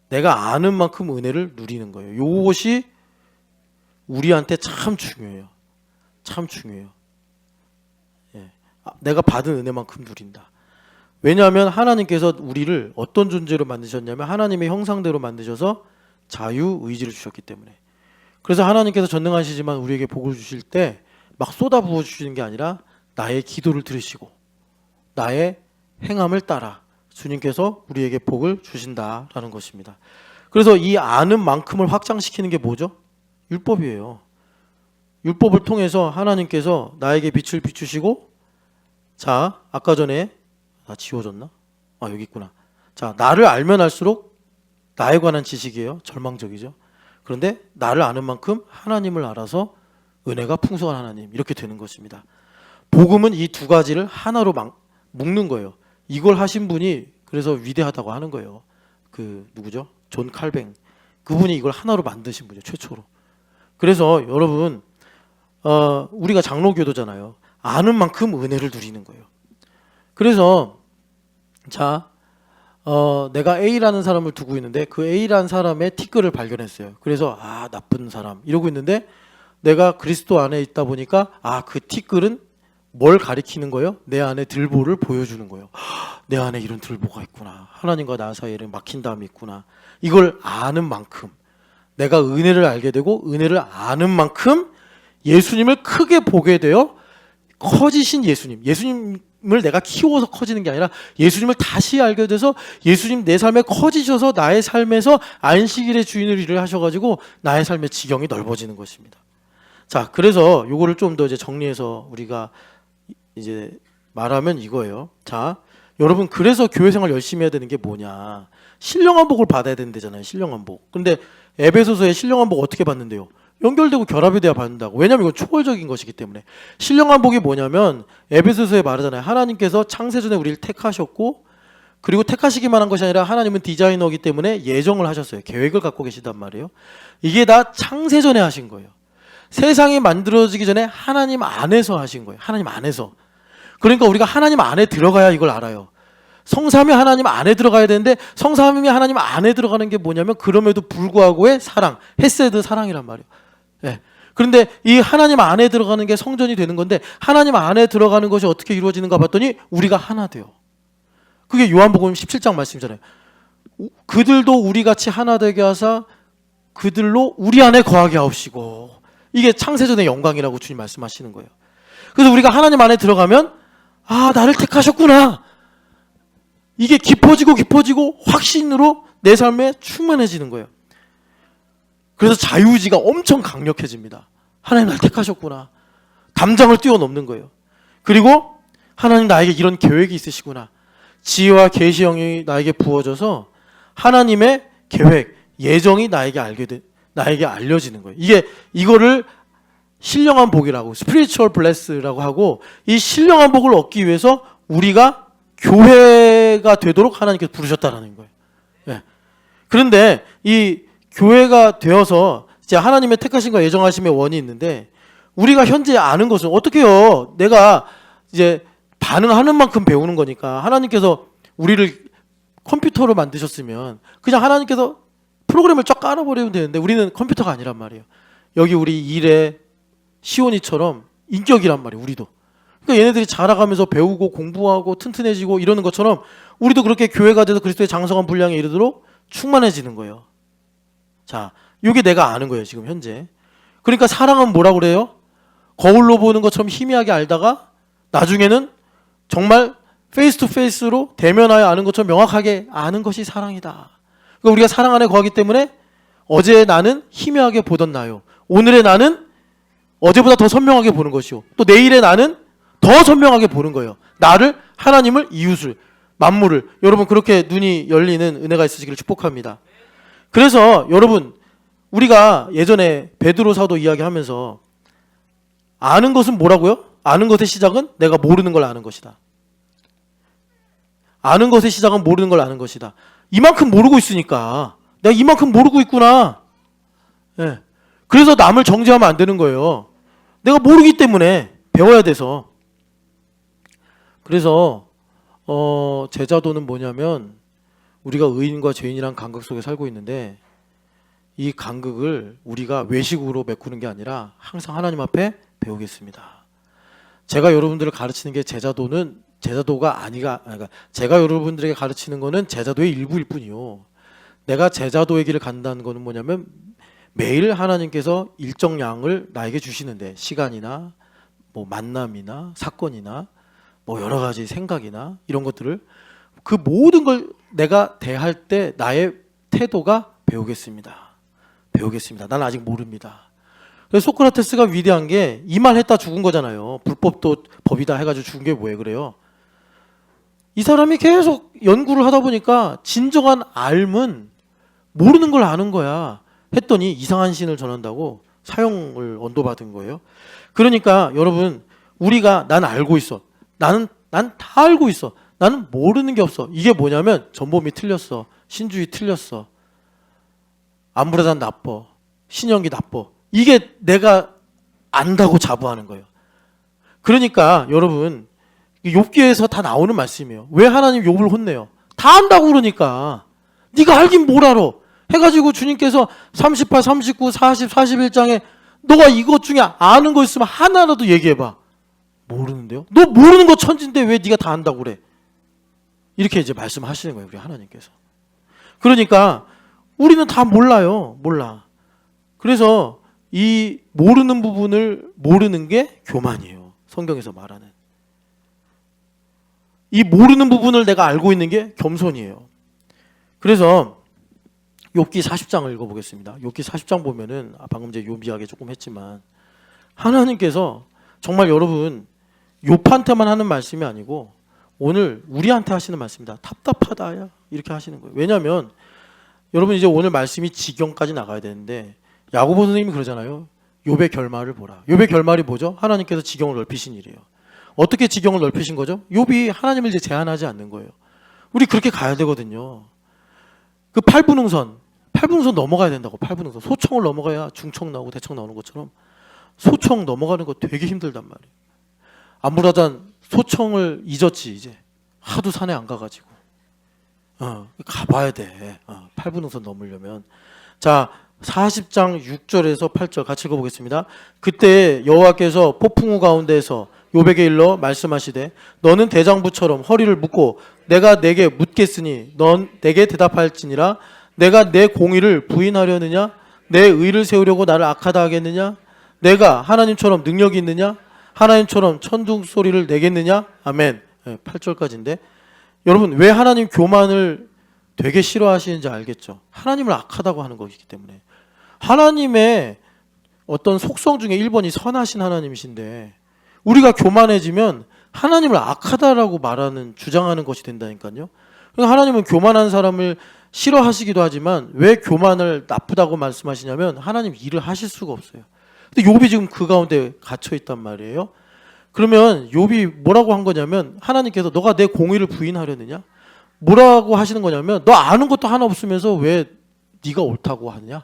내가 아는 만큼 은혜를 누리는 거예요. 이것이 우리한테 참 중요해요. 예. 내가 받은 은혜만큼 누린다. 왜냐하면 하나님께서 우리를 어떤 존재로 만드셨냐면 하나님의 형상대로 만드셔서 자유의지를 주셨기 때문에. 그래서 하나님께서 전능하시지만 우리에게 복을 주실 때 막 쏟아부어 주시는 게 아니라 나의 기도를 들으시고 나의 행함을 따라 주님께서 우리에게 복을 주신다라는 것입니다. 그래서 이 아는 만큼을 확장시키는 게 뭐죠? 율법이에요. 율법을 통해서 하나님께서 나에게 빛을 비추시고, 자 아까 전에 지워졌나? 여기 있구나. 자 나를 알면 알수록 나에 관한 지식이에요. 절망적이죠. 그런데 나를 아는 만큼 하나님을 알아서 은혜가 풍성한 하나님, 이렇게 되는 것입니다. 복음은 이 두 가지를 하나로 묶는 거예요. 이걸 하신 분이 그래서 위대하다고 하는 거예요. 그 누구죠? 존 칼뱅. 그분이 이걸 하나로 만드신 분이에요. 최초로. 그래서 여러분 우리가 장로교도잖아요. 아는 만큼 은혜를 누리는 거예요. 그래서 자 내가 A라는 사람을 두고 있는데 그 A라는 사람의 티끌을 발견했어요. 그래서 나쁜 사람 이러고 있는데 내가 그리스도 안에 있다 보니까 그 티끌은 뭘 가리키는 거예요? 내 안에 들보를 보여주는 거예요. 내 안에 이런 들보가 있구나. 하나님과 나 사이에는 막힌다음이 있구나. 이걸 아는 만큼 내가 은혜를 알게 되고, 은혜를 아는 만큼 예수님을 크게 보게 되어 커지신 예수님을 내가 키워서 커지는 게 아니라 예수님을 다시 알게 돼서 예수님 내 삶에 커지셔서 나의 삶에서 안식일의 주인을 일을 하셔가지고 나의 삶의 지경이 넓어지는 것입니다. 자, 그래서 요거를 좀 더 이제 정리해서 우리가 이제 말하면 이거예요. 자, 여러분 그래서 교회 생활 열심히 해야 되는 게 뭐냐? 신령한복을 받아야 된다잖아요. 신령한복. 근데 에베소서에 신령한복 어떻게 받는데요? 연결되고 결합이 돼야 받는다고. 왜냐하면 이건 초월적인 것이기 때문에. 신령한복이 뭐냐면 에베소서에 말하잖아요. 하나님께서 창세전에 우리를 택하셨고, 그리고 택하시기만 한 것이 아니라 하나님은 디자이너이기 때문에 예정을 하셨어요. 계획을 갖고 계시단 말이에요. 이게 다 창세전에 하신 거예요. 세상이 만들어지기 전에 하나님 안에서 하신 거예요. 하나님 안에서. 그러니까 우리가 하나님 안에 들어가야 이걸 알아요. 성삼위 하나님 안에 들어가야 되는데 성삼위 하나님 안에 들어가는 게 뭐냐면 그럼에도 불구하고의 사랑, 헤세드 사랑이란 말이에요. 네. 그런데 이 하나님 안에 들어가는 게 성전이 되는 건데 하나님 안에 들어가는 것이 어떻게 이루어지는가 봤더니 우리가 하나 돼요. 그게 요한복음 17장 말씀이잖아요. 그들도 우리같이 하나 되게 하사 그들로 우리 안에 거하게 하옵시고. 이게 창세전의 영광이라고 주님 말씀하시는 거예요. 그래서 우리가 하나님 안에 들어가면 나를 택하셨구나. 이게 깊어지고 확신으로 내 삶에 충만해지는 거예요. 그래서 자유의지가 엄청 강력해집니다. 하나님 날 택하셨구나. 담장을 뛰어넘는 거예요. 그리고 하나님 나에게 이런 계획이 있으시구나. 지혜와 계시형이 나에게 부어져서 하나님의 계획, 예정이 나에게 알려지는 거예요. 이거를 신령한 복이라고, spiritual bless라고 하고, 이 신령한 복을 얻기 위해서 우리가 교회가 되도록 하나님께서 부르셨다라는 거예요. 예. 그런데 이 교회가 되어서 이제 하나님의 택하심과 예정하심의 원이 있는데 우리가 현재 아는 것은 어떻게 해요? 내가 이제 반응하는 만큼 배우는 거니까 하나님께서 우리를 컴퓨터로 만드셨으면 그냥 하나님께서 프로그램을 쫙 깔아버리면 되는데 우리는 컴퓨터가 아니란 말이에요. 여기 우리 일에 시온이처럼 인격이란 말이에요. 우리도. 그러니까 얘네들이 자라가면서 배우고 공부하고 튼튼해지고 이러는 것처럼 우리도 그렇게 교회가 돼서 그리스도의 장성한 분량에 이르도록 충만해지는 거예요. 자, 이게 내가 아는 거예요. 지금 현재. 그러니까 사랑은 뭐라고 그래요? 거울로 보는 것처럼 희미하게 알다가 나중에는 정말 페이스 투 페이스로 대면하여 아는 것처럼 명확하게 아는 것이 사랑이다. 그러니까 우리가 사랑 안에 거하기 때문에 어제의 나는 희미하게 보던 나요. 오늘의 나는 어제보다 더 선명하게 보는 것이요. 또 내일의 나는 더 선명하게 보는 거예요. 나를, 하나님을, 이웃을, 만물을. 여러분 그렇게 눈이 열리는 은혜가 있으시기를 축복합니다. 그래서 여러분 우리가 예전에 베드로 사도 이야기하면서 아는 것은 뭐라고요? 아는 것의 시작은 내가 모르는 걸 아는 것이다. 아는 것의 시작은 모르는 걸 아는 것이다. 이만큼 모르고 있으니까 내가 이만큼 모르고 있구나. 예. 그래서 남을 정죄하면 안 되는 거예요. 내가 모르기 때문에 배워야 돼서. 그래서 제자도는 뭐냐면 우리가 의인과 죄인이란 간극 속에 살고 있는데 이 간극을 우리가 외식으로 메꾸는 게 아니라 항상 하나님 앞에 배우겠습니다. 제가 여러분들을 가르치는 게 제자도가 그러니까 제가 여러분들에게 가르치는 거는 제자도의 일부일 뿐이요. 내가 제자도의 길을 간다는 거는 뭐냐면 매일 하나님께서 일정 양을 나에게 주시는데 시간이나 뭐 만남이나 사건이나 뭐 여러 가지 생각이나 이런 것들을 그 모든 걸 내가 대할 때 나의 태도가 배우겠습니다. 나는 아직 모릅니다. 그래서 소크라테스가 위대한 게 이 말 했다 죽은 거잖아요. 불법도 법이다 해가지고 죽은 게 뭐예요? 그래요. 이 사람이 계속 연구를 하다 보니까 진정한 알은 모르는 걸 아는 거야. 했더니 이상한 신을 전한다고 사형을 언도받은 거예요. 그러니까 여러분 우리가 난 알고 있어. 난 다 알고 있어. 나는 모르는 게 없어. 이게 뭐냐면 전범이 틀렸어. 신주의 틀렸어. 안부라단 나빠. 신영기 나빠. 이게 내가 안다고 자부하는 거예요. 그러니까 여러분 욥기에서 다 나오는 말씀이에요. 왜 하나님 욥을 혼내요? 다 안다고 그러니까. 네가 알긴 뭘 알아. 해가지고 주님께서 38, 39, 40, 41장에 너가 이것 중에 아는 거 있으면 하나라도 얘기해봐. 모르는데요? 너 모르는 거 천진데 왜 네가 다 안다고 그래? 이렇게 이제 말씀하시는 거예요. 우리 하나님께서. 그러니까 우리는 다 몰라요. 몰라. 그래서 이 모르는 부분을 모르는 게 교만이에요. 성경에서 말하는. 이 모르는 부분을 내가 알고 있는 게 겸손이에요. 그래서 욥기 40장을 읽어보겠습니다. 욥기 40장 보면은 방금 이제 욥 이야기 조금 했지만 하나님께서 정말 여러분 욥한테만 하는 말씀이 아니고 오늘 우리한테 하시는 말씀입니다. 답답하다야 이렇게 하시는 거예요. 왜냐하면 여러분 이제 오늘 말씀이 지경까지 나가야 되는데 야고보 선생님이 그러잖아요. 욥의 결말을 보라. 욥의 결말이 뭐죠? 하나님께서 지경을 넓히신 일이에요. 어떻게 지경을 넓히신 거죠? 욥이 하나님을 이제 제한하지 않는 거예요. 우리 그렇게 가야 되거든요. 그 팔분응선 넘어가야 된다고. 팔분응선 소청을 넘어가야 중청 나오고 대청 나오는 것처럼 소청 넘어가는 거 되게 힘들단 말이에요. 안무라단 소청을 잊었지 이제 하도 산에 안 가가지고 가봐야 돼. 팔분응선 넘으려면. 자 40장 6절에서 8절 같이 읽어보겠습니다. 그때 여호와께서 폭풍우 가운데에서 욥에게 일러 말씀하시되 너는 대장부처럼 허리를 묶고 내가 내게 묻겠으니 넌 내게 대답할지니라. 내가 내 공의를 부인하려느냐? 내 의를 세우려고 나를 악하다 하겠느냐? 내가 하나님처럼 능력이 있느냐? 하나님처럼 천둥 소리를 내겠느냐? 아멘. 8절까지인데 여러분 왜 하나님 교만을 되게 싫어하시는지 알겠죠? 하나님을 악하다고 하는 것이기 때문에. 하나님의 어떤 속성 중에 1번이 선하신 하나님이신데 우리가 교만해지면 하나님을 악하다라고 말하는 주장하는 것이 된다니까요. 그러니까 하나님은 교만한 사람을 싫어하시기도 하지만 왜 교만을 나쁘다고 말씀하시냐면 하나님 일을 하실 수가 없어요. 근데 욥이 지금 그 가운데 갇혀 있단 말이에요. 그러면 욥이 뭐라고 한 거냐면 하나님께서 너가 내 공의를 부인하려느냐? 뭐라고 하시는 거냐면 너 아는 것도 하나 없으면서 왜 네가 옳다고 하느냐?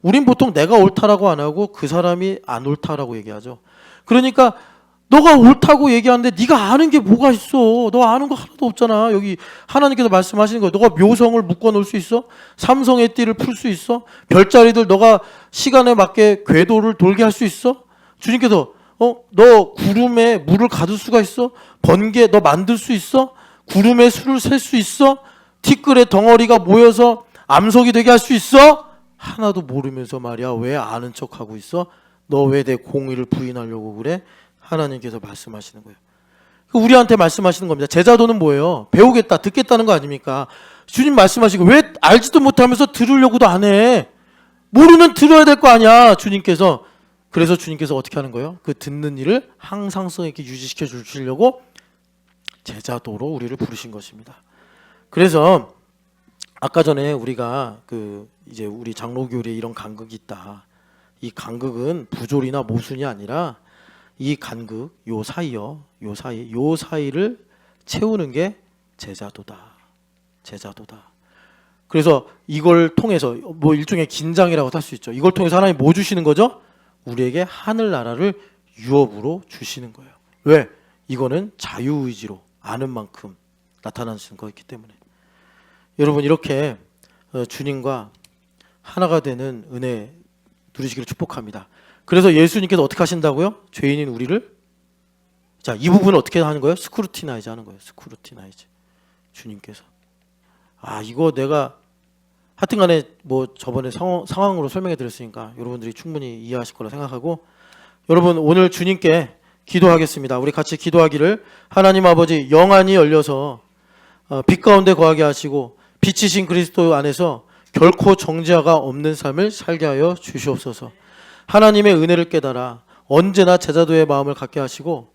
우린 보통 내가 옳다라고 안 하고 그 사람이 안 옳다라고 얘기하죠. 그러니까 너가 옳다고 얘기하는데 네가 아는 게 뭐가 있어? 너 아는 거 하나도 없잖아. 여기 하나님께서 말씀하시는 거예요. 너가 묘성을 묶어 놓을 수 있어? 삼성의 띠를 풀 수 있어? 별자리들 너가 시간에 맞게 궤도를 돌게 할 수 있어? 주님께서 너 구름에 물을 가둘 수가 있어? 번개 너 만들 수 있어? 구름에 수를 셀 수 있어? 티끌의 덩어리가 모여서 암석이 되게 할 수 있어? 하나도 모르면서 말이야 왜 아는 척하고 있어? 너 왜 내 공의를 부인하려고 그래? 하나님께서 말씀하시는 거예요. 우리한테 말씀하시는 겁니다. 제자도는 뭐예요? 배우겠다, 듣겠다는 거 아닙니까? 주님 말씀하시고 왜 알지도 못하면서 들으려고도 안 해? 모르면 들어야 될 거 아니야, 주님께서. 그래서 주님께서 어떻게 하는 거예요? 그 듣는 일을 항상성 있게 유지시켜 주시려고 제자도로 우리를 부르신 것입니다. 그래서 아까 전에 우리가 이제 우리 장로교리에 이런 간극이 있다. 이 간극은 부조리나 모순이 아니라 이 간극 요 사이를 채우는 게 제자도다. 그래서 이걸 통해서 뭐 일종의 긴장이라고 할 수 있죠. 이걸 통해서 하나님 뭐 주시는 거죠? 우리에게 하늘나라를 유업으로 주시는 거예요. 왜? 이거는 자유의지로 아는 만큼 나타나는 거였기 때문에. 여러분 이렇게 주님과 하나가 되는 은혜 누리시기를 축복합니다. 그래서 예수님께서 어떻게 하신다고요? 죄인인 우리를 자, 이 부분은 어떻게 하는 거예요? 스크루티나이즈 하는 거예요. 스크루티나이즈. 주님께서 이거 내가 하여튼 간에 뭐 저번에 상황으로 설명해 드렸으니까 여러분들이 충분히 이해하실 거라 생각하고 여러분 오늘 주님께 기도하겠습니다. 우리 같이 기도하기를 하나님 아버지 영안이 열려서 빛 가운데 거하게 하시고 빛이신 그리스도 안에서 결코 정죄가 없는 삶을 살게 하여 주시옵소서. 하나님의 은혜를 깨달아 언제나 제자도의 마음을 갖게 하시고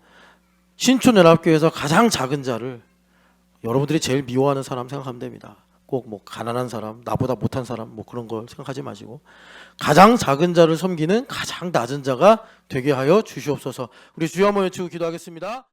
신촌연합교회에서 가장 작은 자를 여러분들이 제일 미워하는 사람 생각하면 됩니다. 꼭 뭐 가난한 사람, 나보다 못한 사람 뭐 그런 걸 생각하지 마시고 가장 작은 자를 섬기는 가장 낮은 자가 되게 하여 주시옵소서. 우리 주여 한번 외치고 기도하겠습니다.